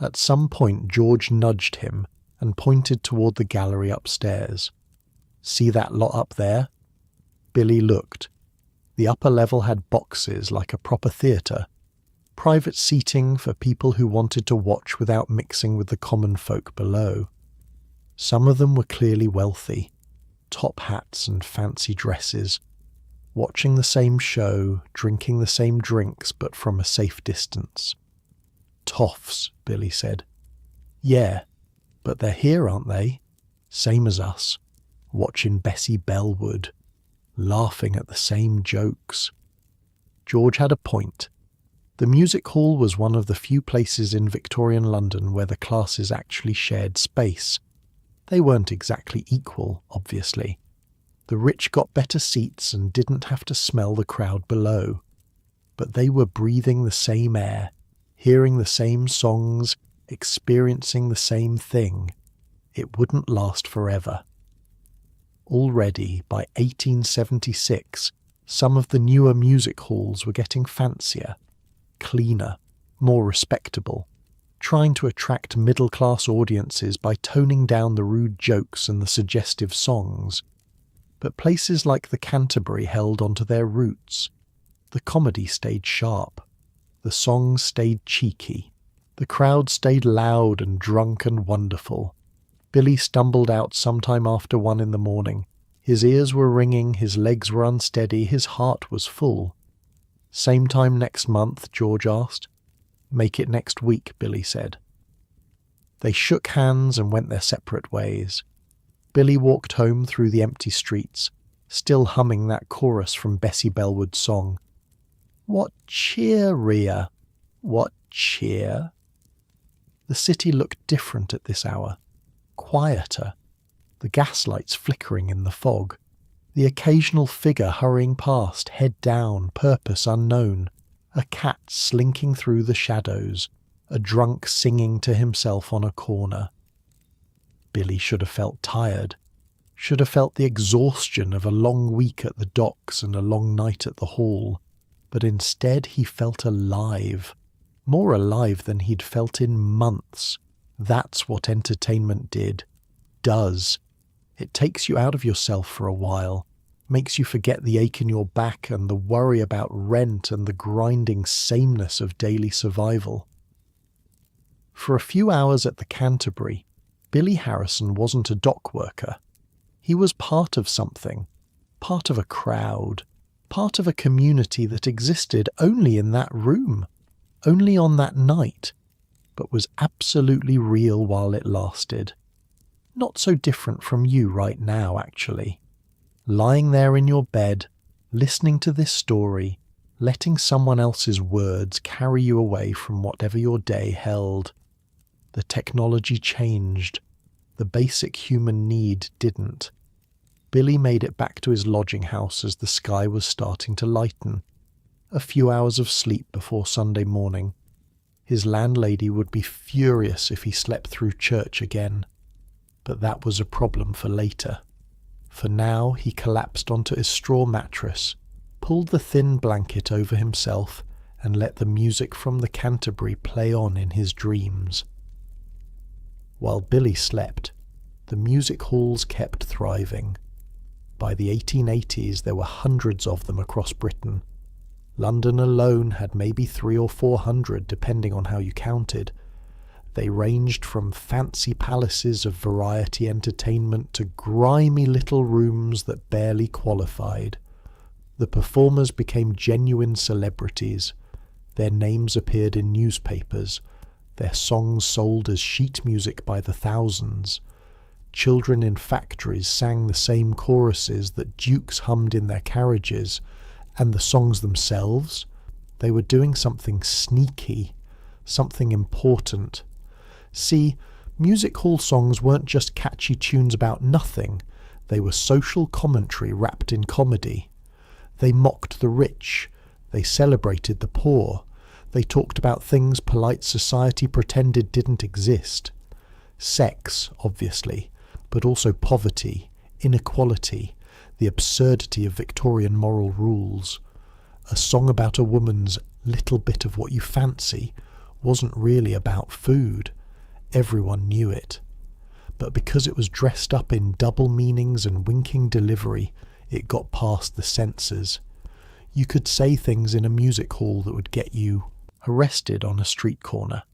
At some point George nudged him and pointed toward the gallery upstairs. See that lot up there? Billy looked. The upper level had boxes like a proper theatre, private seating for people who wanted to watch without mixing with the common folk below. Some of them were clearly wealthy, top hats and fancy dresses, watching the same show, drinking the same drinks but from a safe distance. Toffs, Billy said. Yeah, but they're here, aren't they? Same as us, watching Bessie Bellwood, laughing at the same jokes. George had a point. The music hall was one of the few places in Victorian London where the classes actually shared space. They weren't exactly equal, obviously. The rich got better seats and didn't have to smell the crowd below. But they were breathing the same air, hearing the same songs, experiencing the same thing. It wouldn't last forever. Already, by 1876, some of the newer music halls were getting fancier, cleaner, more respectable, trying to attract middle-class audiences by toning down the rude jokes and the suggestive songs. But places like the Canterbury held onto their roots. The comedy stayed sharp. The songs stayed cheeky. The crowd stayed loud and drunk and wonderful. Billy stumbled out sometime after 1 in the morning. His ears were ringing, his legs were unsteady, his heart was full. Same time next month, George asked. Make it next week, Billy said. They shook hands and went their separate ways. Billy walked home through the empty streets, still humming that chorus from Bessie Bellwood's song. What cheer, Ria? What cheer? The city looked different at this hour, quieter, the gaslights flickering in the fog, the occasional figure hurrying past, head down, purpose unknown, a cat slinking through the shadows, a drunk singing to himself on a corner. Billy should have felt tired, should have felt the exhaustion of a long week at the docks and a long night at the hall, but instead he felt alive, more alive than he'd felt in months. That's what entertainment does. It takes you out of yourself for a while, makes you forget the ache in your back and the worry about rent and the grinding sameness of daily survival. For a few hours at the Canterbury, Billy Harrison wasn't a dock worker. He was part of something, part of a crowd, part of a community that existed only in that room, only on that night, but was absolutely real while it lasted. Not so different from you right now, actually. Lying there in your bed, listening to this story, letting someone else's words carry you away from whatever your day held. The technology changed. The basic human need didn't. Billy made it back to his lodging house as the sky was starting to lighten. A few hours of sleep before Sunday morning. His landlady would be furious if he slept through church again. But that was a problem for later. For now he collapsed onto his straw mattress, pulled the thin blanket over himself, and let the music from the Canterbury play on in his dreams. While Billy slept, the music halls kept thriving. By the 1880s there were hundreds of them across Britain. London alone had maybe 300 or 400, depending on how you counted. They ranged from fancy palaces of variety entertainment to grimy little rooms that barely qualified. The performers became genuine celebrities. Their names appeared in newspapers. Their songs sold as sheet music by the thousands. Children in factories sang the same choruses that dukes hummed in their carriages, and the songs themselves, they were doing something sneaky, something important. See, music hall songs weren't just catchy tunes about nothing, they were social commentary wrapped in comedy. They mocked the rich, they celebrated the poor, they talked about things polite society pretended didn't exist. Sex, obviously, but also poverty, inequality, the absurdity of Victorian moral rules. A song about a woman's little bit of what you fancy wasn't really about food. Everyone knew it. but because it was dressed up in double meanings and winking delivery, it got past the censors. You could say things in a music hall that would get you arrested on a street corner.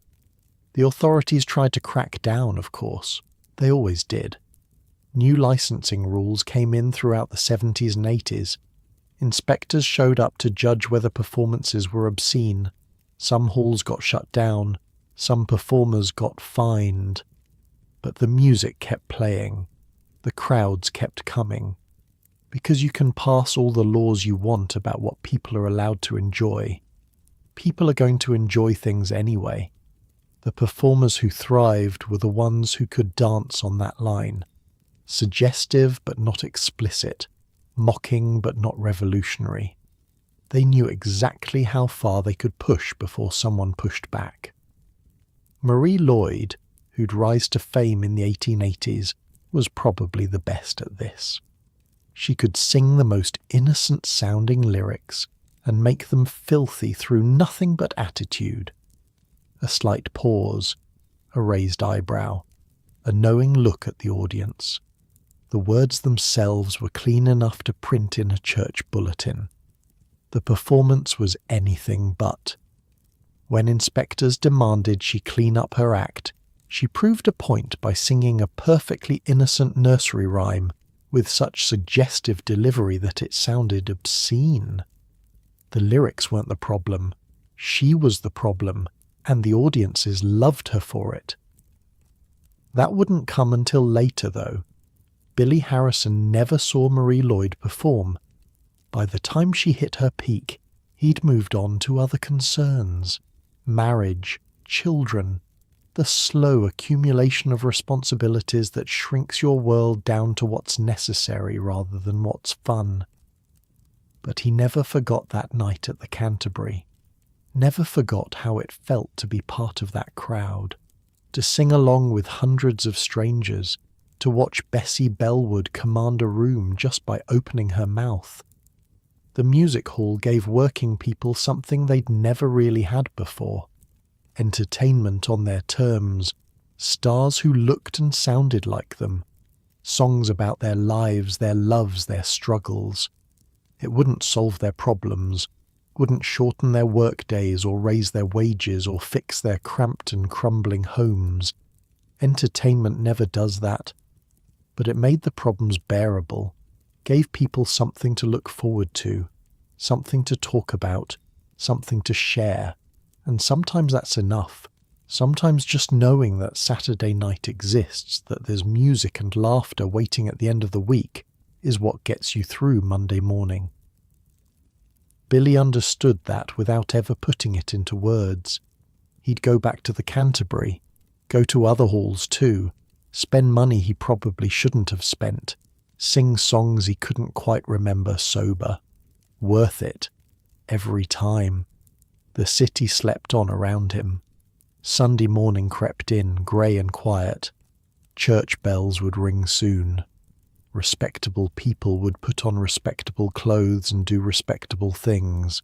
The authorities tried to crack down, of course. They always did. New licensing rules came in throughout the 70s and 80s. Inspectors showed up to judge whether performances were obscene. Some halls got shut down. Some performers got fined. But the music kept playing. The crowds kept coming. Because you can pass all the laws you want about what people are allowed to enjoy. People are going to enjoy things anyway. The performers who thrived were the ones who could dance on that line. Suggestive but not explicit. Mocking but not revolutionary. They knew exactly how far they could push before someone pushed back. Marie Lloyd, who'd rise to fame in the 1880s, was probably the best at this. She could sing the most innocent-sounding lyrics and make them filthy through nothing but attitude. A slight pause, a raised eyebrow, a knowing look at the audience. The words themselves were clean enough to print in a church bulletin. The performance was anything but. When inspectors demanded she clean up her act, she proved a point by singing a perfectly innocent nursery rhyme with such suggestive delivery that it sounded obscene. The lyrics weren't the problem. She was the problem, and the audiences loved her for it. That wouldn't come until later, though. Billy Harrison never saw Marie Lloyd perform. By the time she hit her peak, he'd moved on to other concerns. Marriage, children, the slow accumulation of responsibilities that shrinks your world down to what's necessary rather than what's fun. But he never forgot that night at the Canterbury. Never forgot how it felt to be part of that crowd, to sing along with hundreds of strangers, to watch Bessie Bellwood command a room just by opening her mouth. The music hall gave working people something they'd never really had before. Entertainment on their terms, stars who looked and sounded like them, songs about their lives, their loves, their struggles. It wouldn't solve their problems, wouldn't shorten their work days or raise their wages or fix their cramped and crumbling homes. Entertainment never does that. But it made the problems bearable, gave people something to look forward to, something to talk about, something to share. And sometimes that's enough. Sometimes just knowing that Saturday night exists, that there's music and laughter waiting at the end of the week, is what gets you through Monday morning. Billy understood that without ever putting it into words. He'd go back to the Canterbury, go to other halls too, spend money he probably shouldn't have spent, sing songs he couldn't quite remember sober. Worth it. Every time. The city slept on around him. Sunday morning crept in, grey and quiet. Church bells would ring soon. Respectable people would put on respectable clothes and do respectable things.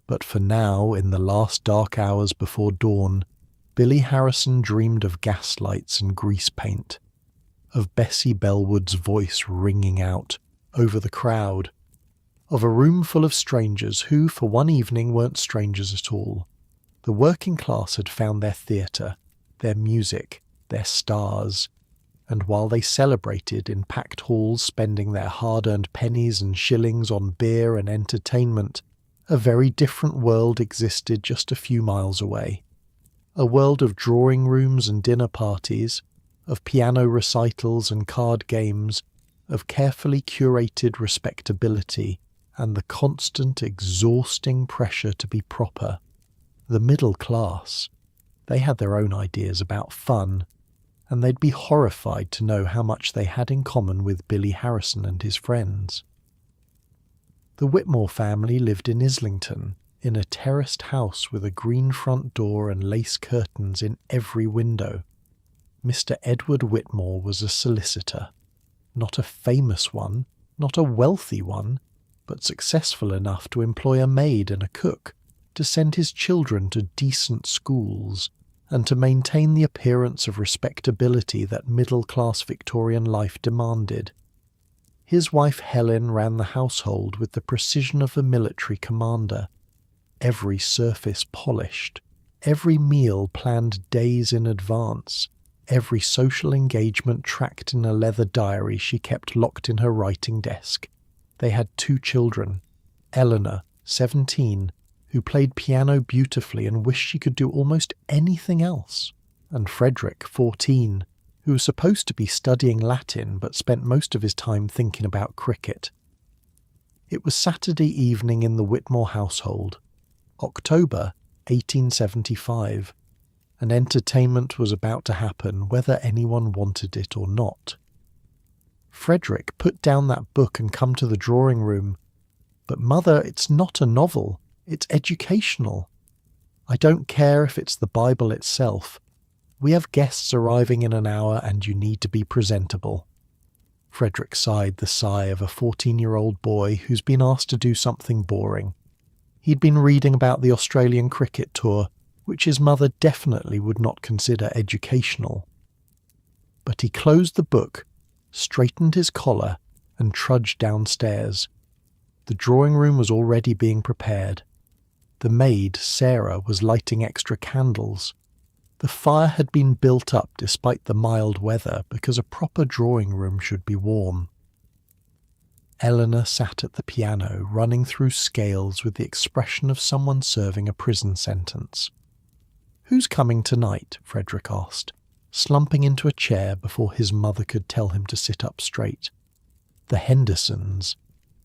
But for now, in the last dark hours before dawn, Billy Harrison dreamed of gaslights and grease paint, of Bessie Bellwood's voice ringing out over the crowd, of a room full of strangers who, for one evening, weren't strangers at all. The working class had found their theatre, their music, their stars, and while they celebrated in packed halls, spending their hard-earned pennies and shillings on beer and entertainment, a very different world existed just a few miles away. A world of drawing rooms and dinner parties, of piano recitals and card games, of carefully curated respectability, and the constant, exhausting pressure to be proper. The middle class. They had their own ideas about fun, and they'd be horrified to know how much they had in common with Billy Harrison and his friends. The Whitmore family lived in Islington, in a terraced house with a green front door and lace curtains in every window. Mr. Edward Whitmore was a solicitor. Not a famous one, not a wealthy one, but successful enough to employ a maid and a cook, to send his children to decent schools, and to maintain the appearance of respectability that middle-class Victorian life demanded. His wife Helen ran the household with the precision of a military commander, every surface polished, every meal planned days in advance, every social engagement tracked in a leather diary she kept locked in her writing desk. They had 2 children, Eleanor, 17, who played piano beautifully and wished she could do almost anything else, and Frederick, 14, who was supposed to be studying Latin but spent most of his time thinking about cricket. It was Saturday evening in the Whitmore household, October 1875, and entertainment was about to happen whether anyone wanted it or not. Frederick, put down that book and come to the drawing room. But Mother, it's not a novel, it's educational. I don't care if it's the Bible itself. We have guests arriving in an hour and you need to be presentable. Frederick sighed the sigh of a 14-year-old boy who's been asked to do something boring. He'd been reading about the Australian cricket tour, which his mother definitely would not consider educational. But he closed the book, straightened his collar, and trudged downstairs. The drawing room was already being prepared. The maid, Sarah, was lighting extra candles. The fire had been built up despite the mild weather because a proper drawing room should be warm. Eleanor sat at the piano, running through scales with the expression of someone serving a prison sentence. "Who's coming tonight?" Frederick asked, slumping into a chair before his mother could tell him to sit up straight. "The Hendersons.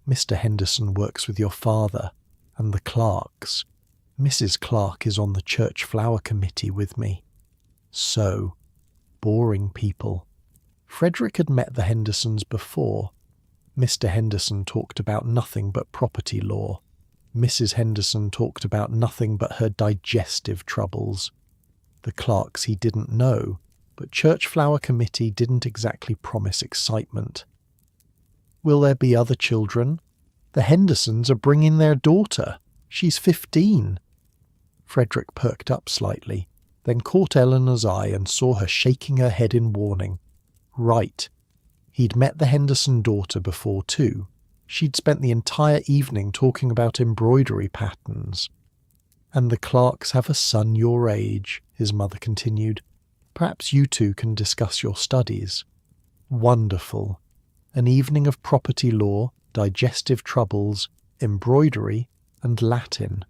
Mr. Henderson works with your father, and the Clarks. Mrs. Clark is on the church flower committee with me." So, boring people. Frederick had met the Hendersons before. Mr. Henderson talked about nothing but property law. Mrs. Henderson talked about nothing but her digestive troubles. The Clarks he didn't know, but church flower committee didn't exactly promise excitement. "Will there be other children? The Hendersons are bringing their daughter. She's 15. Frederick perked up slightly, then caught Eleanor's eye and saw her shaking her head in warning. Right. He'd met the Henderson daughter before too. She'd spent the entire evening talking about embroidery patterns. "And the Clarks have a son your age," his mother continued. "Perhaps you two can discuss your studies." Wonderful. An evening of property law, digestive troubles, embroidery, and Latin.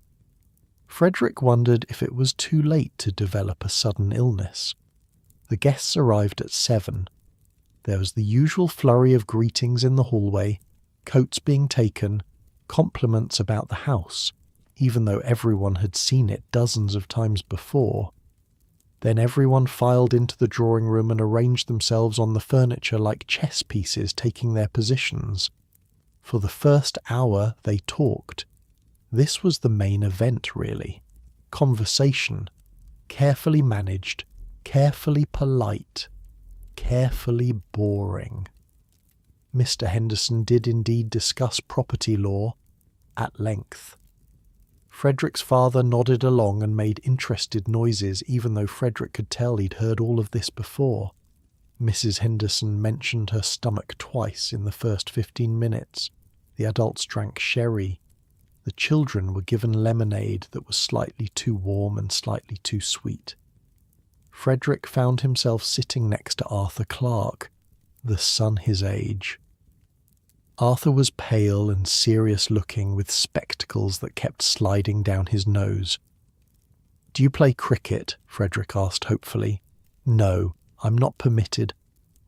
Frederick wondered if it was too late to develop a sudden illness. The guests arrived at 7. There was the usual flurry of greetings in the hallway, coats being taken, compliments about the house, even though everyone had seen it dozens of times before. Then everyone filed into the drawing room and arranged themselves on the furniture like chess pieces taking their positions. For the first hour they talked. This was the main event, really. Conversation. Carefully managed, carefully polite, carefully boring. Mr. Henderson did indeed discuss property law at length. Frederick's father nodded along and made interested noises, even though Frederick could tell he'd heard all of this before. Mrs. Henderson mentioned her stomach twice in the first 15 minutes. The adults drank sherry. The children were given lemonade that was slightly too warm and slightly too sweet. Frederick found himself sitting next to Arthur Clark, the son his age. Arthur was pale and serious-looking with spectacles that kept sliding down his nose. "Do you play cricket?" Frederick asked hopefully. "No, I'm not permitted.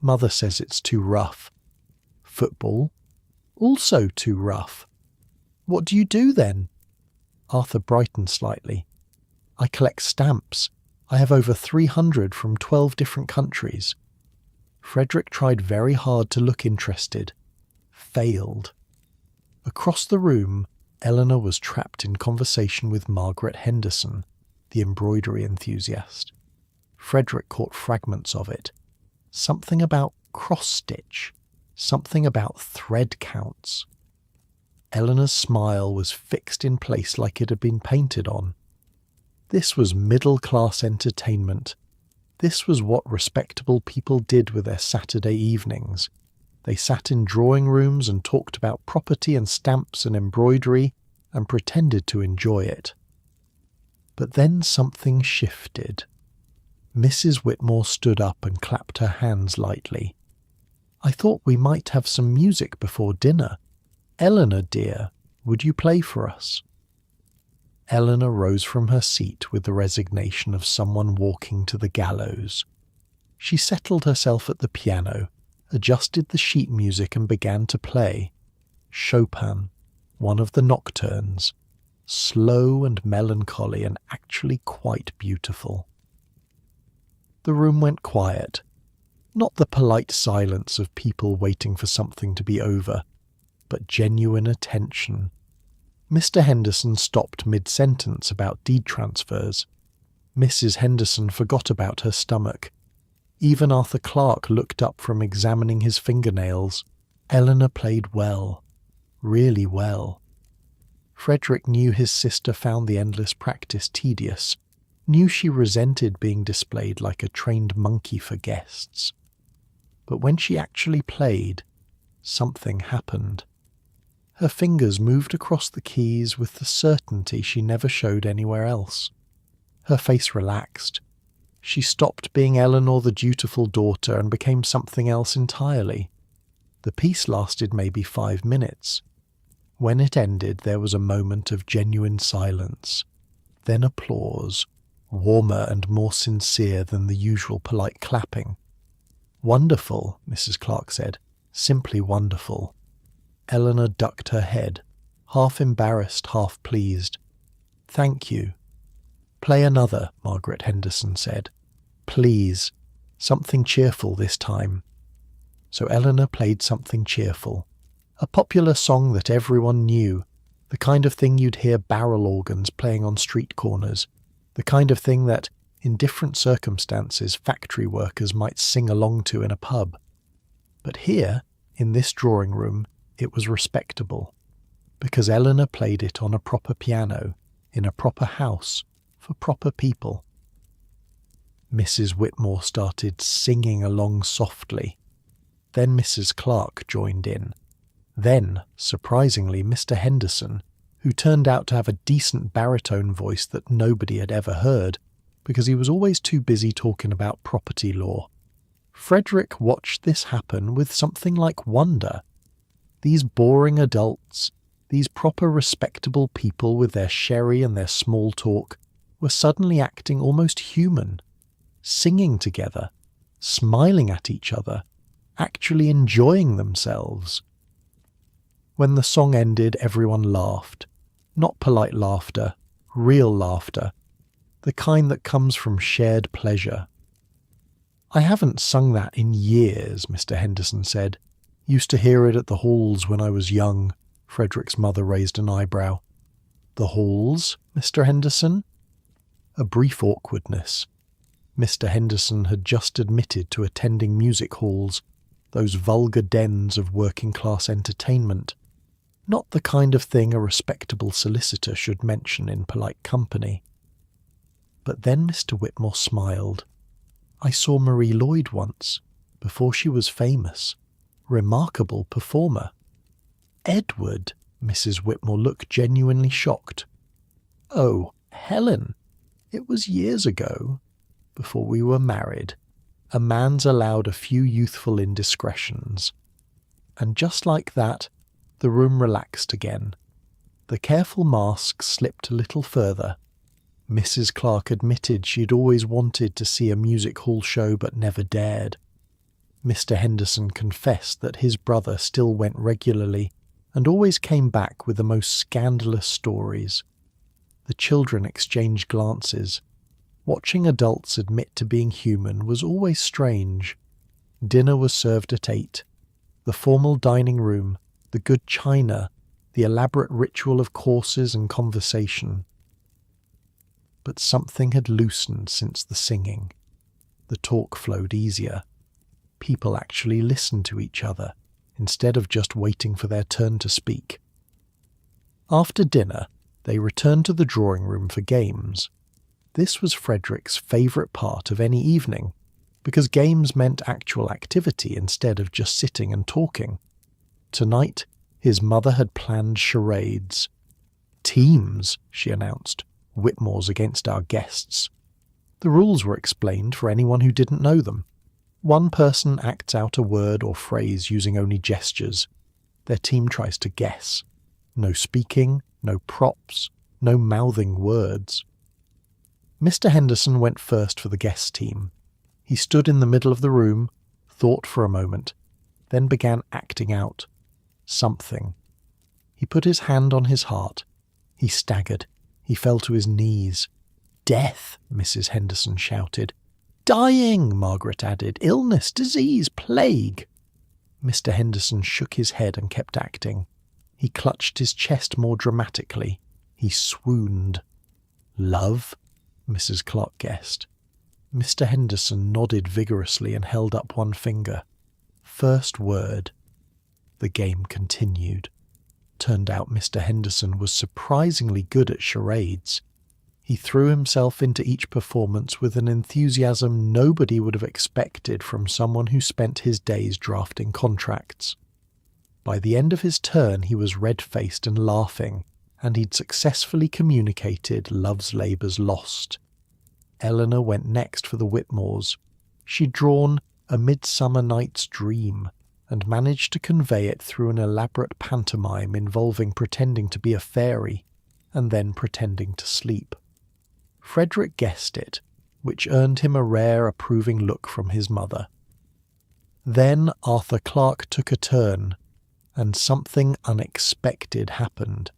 Mother says it's too rough." "Football?" "Also too rough." "What do you do then?" Arthur brightened slightly. "I collect stamps. I have over 300 from 12 different countries." Frederick tried very hard to look interested. Failed. Across the room, Eleanor was trapped in conversation with Margaret Henderson, the embroidery enthusiast. Frederick caught fragments of it. Something about cross-stitch. Something about thread counts. Eleanor's smile was fixed in place like it had been painted on. This was middle-class entertainment. This was what respectable people did with their Saturday evenings. They sat in drawing rooms and talked about property and stamps and embroidery and pretended to enjoy it. But then something shifted. Mrs. Whitmore stood up and clapped her hands lightly. "I thought we might have some music before dinner. Eleanor, dear, would you play for us?" Eleanor rose from her seat with the resignation of someone walking to the gallows. She settled herself at the piano, adjusted the sheet music and began to play. Chopin, one of the nocturnes, slow and melancholy and actually quite beautiful. The room went quiet, not the polite silence of people waiting for something to be over, but genuine attention. Mr. Henderson stopped mid-sentence about deed transfers. Mrs. Henderson forgot about her stomach. Even Arthur Clark looked up from examining his fingernails. Eleanor played well, really well. Frederick knew his sister found the endless practice tedious, knew she resented being displayed like a trained monkey for guests. But when she actually played, something happened. Her fingers moved across the keys with the certainty she never showed anywhere else. Her face relaxed. She stopped being Eleanor the dutiful daughter and became something else entirely. The piece lasted maybe 5 minutes. When it ended, there was a moment of genuine silence, then applause, warmer and more sincere than the usual polite clapping. "Wonderful," Mrs. Clark said. "Simply wonderful." Eleanor ducked her head, half embarrassed, half pleased. "Thank you." "Play another," Margaret Henderson said. "Please. Something cheerful this time." So Eleanor played something cheerful. A popular song that everyone knew, the kind of thing you'd hear barrel organs playing on street corners, the kind of thing that, in different circumstances, factory workers might sing along to in a pub. But here, in this drawing room, it was respectable, because Eleanor played it on a proper piano, in a proper house, for proper people. Mrs. Whitmore started singing along softly. Then Mrs. Clark joined in. Then, surprisingly, Mr. Henderson, who turned out to have a decent baritone voice that nobody had ever heard, because he was always too busy talking about property law. Frederick watched this happen with something like wonder. These boring adults, these proper respectable people with their sherry and their small talk, were suddenly acting almost human, singing together, smiling at each other, actually enjoying themselves. When the song ended, everyone laughed. Not polite laughter, real laughter, the kind that comes from shared pleasure. "I haven't sung that in years," Mr. Henderson said. "Used to hear it at the halls when I was young." Frederick's mother raised an eyebrow. "The halls, Mr. Henderson?" A brief awkwardness. Mr. Henderson had just admitted to attending music halls, those vulgar dens of working-class entertainment. Not the kind of thing a respectable solicitor should mention in polite company. But then Mr. Whitmore smiled. "I saw Marie Lloyd once, before she was famous. Remarkable performer." "Edward?" Mrs. Whitmore looked genuinely shocked. "Oh, Helen, it was years ago, before we were married. A man's allowed a few youthful indiscretions." And just like that, the room relaxed again. The careful mask slipped a little further. Mrs. Clark admitted she'd always wanted to see a music hall show but never dared. Mr. Henderson confessed that his brother still went regularly and always came back with the most scandalous stories. The children exchanged glances. Watching adults admit to being human was always strange. Dinner was served at 8. The formal dining room, the good china, the elaborate ritual of courses and conversation. But something had loosened since the singing. The talk flowed easier. People actually listened to each other, instead of just waiting for their turn to speak. After dinner, they returned to the drawing room for games. This was Frederick's favourite part of any evening, because games meant actual activity instead of just sitting and talking. Tonight, his mother had planned charades. "Teams," she announced, "Whitmore's against our guests." The rules were explained for anyone who didn't know them. One person acts out a word or phrase using only gestures. Their team tries to guess. No speaking, no props, no mouthing words. Mr. Henderson went first for the guest team. He stood in the middle of the room, thought for a moment, then began acting out something. He put his hand on his heart. He staggered. He fell to his knees. "Death," Mrs. Henderson shouted. "Dying," Margaret added. "Illness, disease, plague." Mr. Henderson shook his head and kept acting. He clutched his chest more dramatically. He swooned. "Love?" Mrs. Clark guessed. Mr. Henderson nodded vigorously and held up one finger. First word. The game continued. Turned out Mr. Henderson was surprisingly good at charades. He threw himself into each performance with an enthusiasm nobody would have expected from someone who spent his days drafting contracts. By the end of his turn he was red-faced and laughing, and he'd successfully communicated love's labours lost. Eleanor went next for the Whitmores. She'd drawn A Midsummer Night's Dream, and managed to convey it through an elaborate pantomime involving pretending to be a fairy, and then pretending to sleep. Frederick guessed it, which earned him a rare approving look from his mother. Then Arthur Clark took a turn, and something unexpected happened.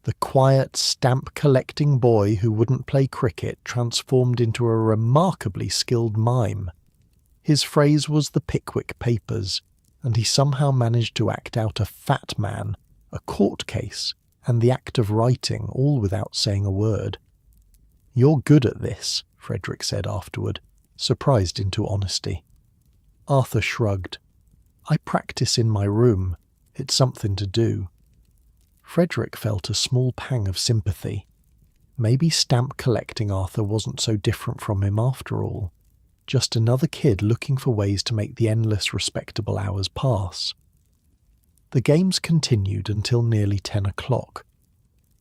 The quiet, stamp-collecting boy who wouldn't play cricket transformed into a remarkably skilled mime. His phrase was the Pickwick Papers, and he somehow managed to act out a fat man, a court case, and the act of writing, all without saying a word. "You're good at this," Frederick said afterward, surprised into honesty. Arthur shrugged. "I practice in my room. It's something to do." Frederick felt a small pang of sympathy. Maybe stamp collecting Arthur wasn't so different from him after all. Just another kid looking for ways to make the endless respectable hours pass. The games continued until nearly 10 o'clock.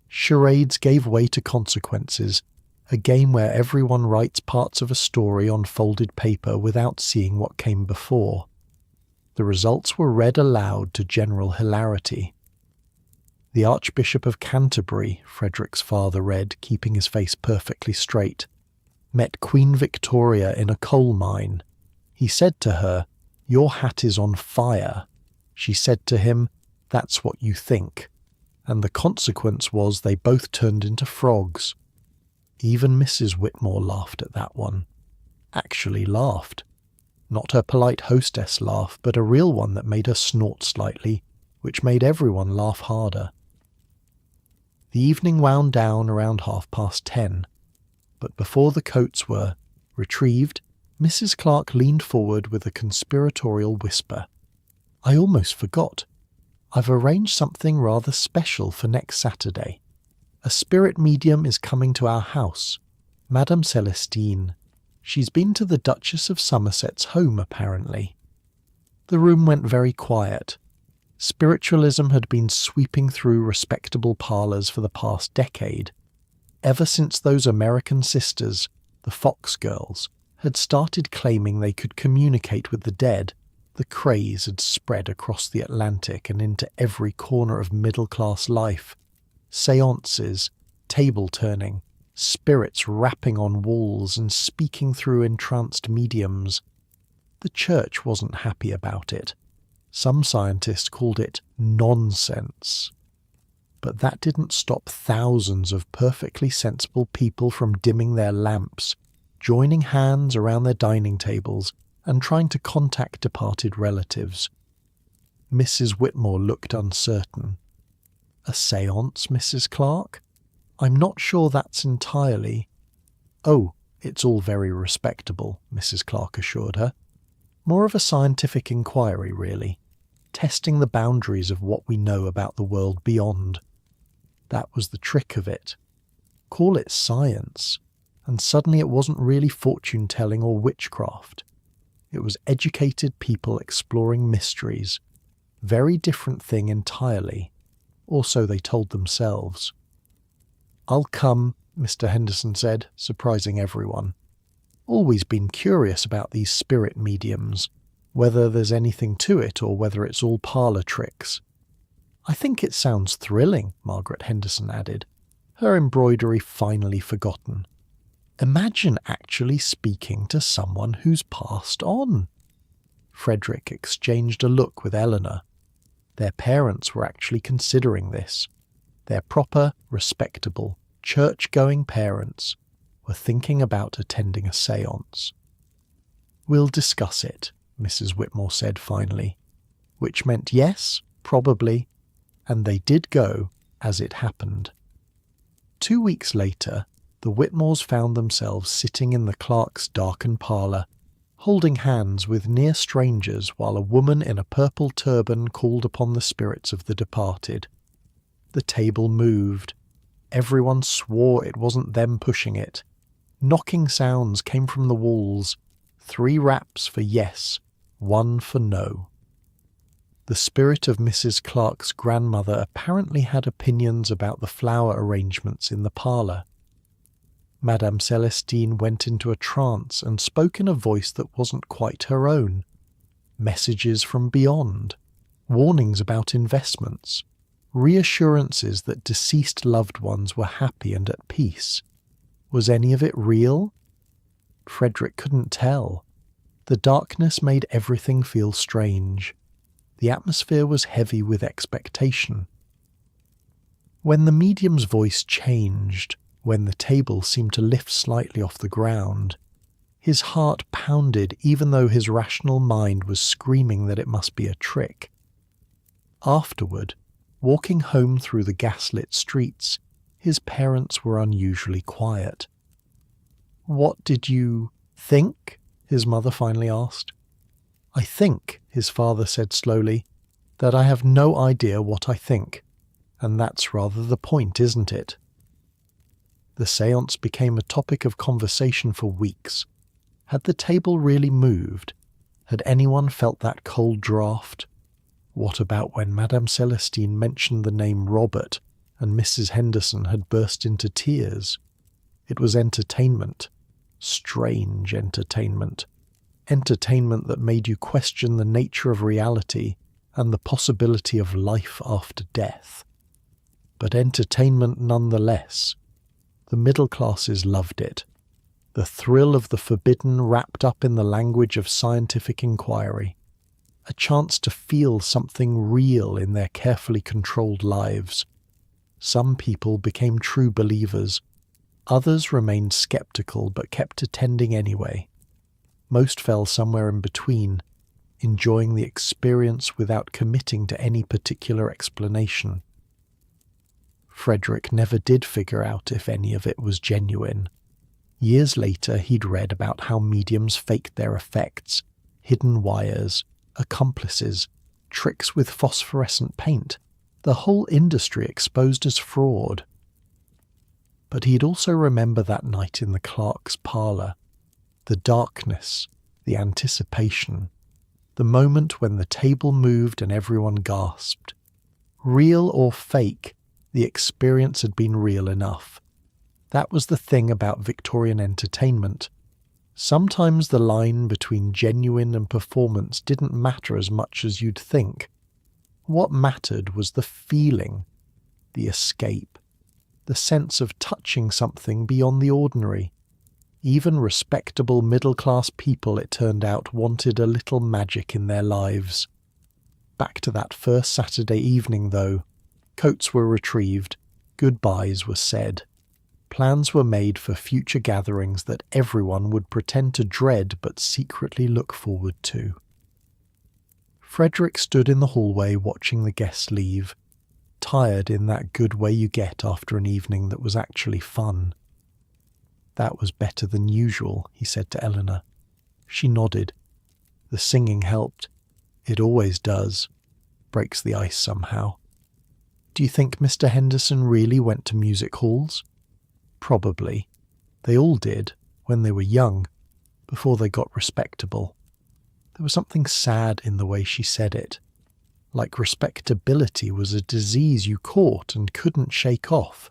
Charades gave way to Consequences, a game where everyone writes parts of a story on folded paper without seeing what came before. The results were read aloud to general hilarity. "The Archbishop of Canterbury," Frederick's father read, keeping his face perfectly straight, "met Queen Victoria in a coal mine. He said to her, 'Your hat is on fire.' She said to him, 'That's what you think.' And the consequence was they both turned into frogs." Even Mrs. Whitmore laughed at that one. Actually laughed. Not her polite hostess laugh, but a real one that made her snort slightly, which made everyone laugh harder. The evening wound down around 10:30, but before the coats were retrieved, Mrs. Clark leaned forward with a conspiratorial whisper. "I almost forgot. I've arranged something rather special for next Saturday. A spirit medium is coming to our house, Madame Celestine. She's been to the Duchess of Somerset's home, apparently." The room went very quiet. Spiritualism had been sweeping through respectable parlours for the past decade. Ever since those American sisters, the Fox girls, had started claiming they could communicate with the dead, the craze had spread across the Atlantic and into every corner of middle-class life. Seances, table-turning, spirits rapping on walls and speaking through entranced mediums. The church wasn't happy about it. Some scientists called it nonsense. But that didn't stop thousands of perfectly sensible people from dimming their lamps, joining hands around their dining tables, and trying to contact departed relatives. Mrs. Whitmore looked uncertain. "A séance, Mrs. Clark? I'm not sure that's entirely—" "Oh, it's all very respectable," Mrs. Clark assured her. "More of a scientific inquiry, really. Testing the boundaries of what we know about the world beyond. That was the trick of it. Call it science, and suddenly it wasn't really fortune-telling or witchcraft. It was educated people exploring mysteries. Very different thing entirely, or so they told themselves. "I'll come," Mr. Henderson said, surprising everyone. "Always been curious about these spirit mediums, whether there's anything to it or whether it's all parlour tricks." "I think it sounds thrilling," Margaret Henderson added, her embroidery finally forgotten. "Imagine actually speaking to someone who's passed on." Frederick exchanged a look with Eleanor. Their parents were actually considering this. Their proper, respectable, church-going parents were thinking about attending a séance. "We'll discuss it," Mrs. Whitmore said finally, which meant yes, probably, and they did go as it happened. 2 weeks later, the Whitmores found themselves sitting in the Clarks' darkened parlour, holding hands with near strangers while a woman in a purple turban called upon the spirits of the departed. The table moved. Everyone swore it wasn't them pushing it. Knocking sounds came from the walls. 3 raps for yes, 1 for no. The spirit of Mrs. Clark's grandmother apparently had opinions about the flower arrangements in the parlour. Madame Celestine went into a trance and spoke in a voice that wasn't quite her own. Messages from beyond, warnings about investments, reassurances that deceased loved ones were happy and at peace. Was any of it real? Frederick couldn't tell. The darkness made everything feel strange. The atmosphere was heavy with expectation. When the medium's voice changed, when the table seemed to lift slightly off the ground, his heart pounded even though his rational mind was screaming that it must be a trick. Afterward, walking home through the gaslit streets, his parents were unusually quiet. "What did you think?" his mother finally asked. "I think," his father said slowly, "that I have no idea what I think. And that's rather the point, isn't it?" The séance became a topic of conversation for weeks. Had the table really moved? Had anyone felt that cold draught? What about when Madame Celestine mentioned the name Robert and Mrs. Henderson had burst into tears? It was entertainment. Strange entertainment. Entertainment that made you question the nature of reality and the possibility of life after death. But entertainment nonetheless. The middle classes loved it. The thrill of the forbidden wrapped up in the language of scientific inquiry. A chance to feel something real in their carefully controlled lives. Some people became true believers. Others remained skeptical but kept attending anyway. Most fell somewhere in between, enjoying the experience without committing to any particular explanation. Frederick never did figure out if any of it was genuine. Years later, he'd read about how mediums faked their effects, hidden wires, accomplices, tricks with phosphorescent paint, the whole industry exposed as fraud. But he'd also remember that night in the Clarks' parlour, the darkness, the anticipation, the moment when the table moved and everyone gasped. Real or fake, the experience had been real enough. That was the thing about Victorian entertainment. Sometimes the line between genuine and performance didn't matter as much as you'd think. What mattered was the feeling, the escape, the sense of touching something beyond the ordinary. Even respectable middle-class people, it turned out, wanted a little magic in their lives. Back to that first Saturday evening, though. Coats were retrieved, goodbyes were said. Plans were made for future gatherings that everyone would pretend to dread but secretly look forward to. Frederick stood in the hallway watching the guests leave, tired in that good way you get after an evening that was actually fun. "That was better than usual," he said to Eleanor. She nodded. "The singing helped. It always does. Breaks the ice somehow." "Do you think Mr. Henderson really went to music halls?" "Probably. They all did, when they were young, before they got respectable. There was something sad in the way she said it, like respectability was a disease you caught and couldn't shake off.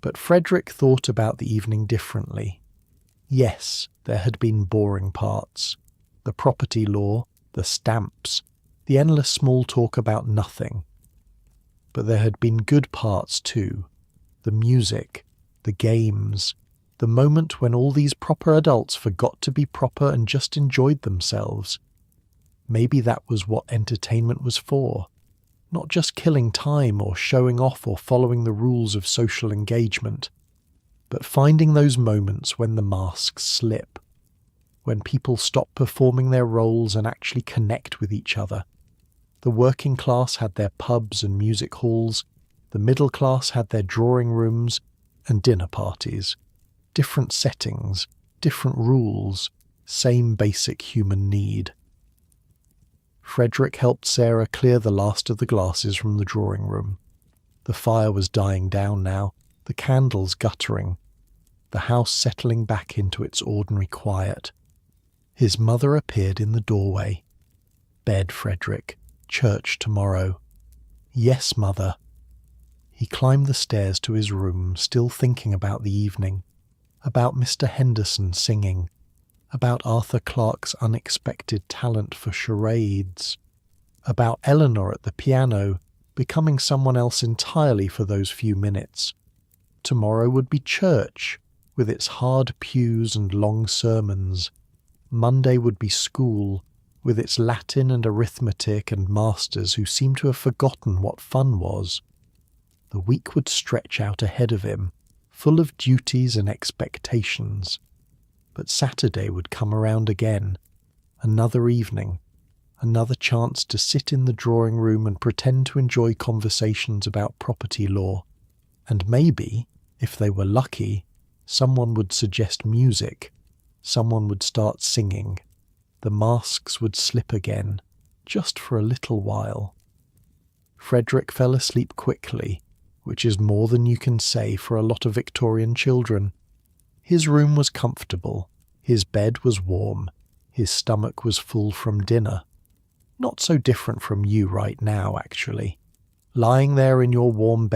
But Frederick thought about the evening differently. Yes, there had been boring parts. The property law, the stamps, the endless small talk about nothing. But there had been good parts too. The music, the games, the moment when all these proper adults forgot to be proper and just enjoyed themselves. Maybe that was what entertainment was for. Not just killing time or showing off or following the rules of social engagement, but finding those moments when the masks slip, when people stop performing their roles and actually connect with each other. The working class had their pubs and music halls, the middle class had their drawing rooms and dinner parties. Different settings, different rules, same basic human need. Frederick helped Sarah clear the last of the glasses from the drawing room. The fire was dying down now, the candles guttering, the house settling back into its ordinary quiet. His mother appeared in the doorway. Bed, Frederick. Church tomorrow. Yes, Mother. He climbed the stairs to his room, still thinking about the evening, about Mr. Henderson singing, about Arthur Clarke's unexpected talent for charades, about Eleanor at the piano becoming someone else entirely for those few minutes. Tomorrow would be church, with its hard pews and long sermons. Monday would be school, with its Latin and arithmetic and masters who seemed to have forgotten what fun was. The week would stretch out ahead of him, full of duties and expectations. But Saturday would come around again, another evening, another chance to sit in the drawing room and pretend to enjoy conversations about property law. And maybe, if they were lucky, someone would suggest music, someone would start singing. The masks would slip again, just for a little while. Frederick fell asleep quickly, which is more than you can say for a lot of Victorian children. His room was comfortable, his bed was warm, his stomach was full from dinner. Not so different from you right now, actually. Lying there in your warm bed,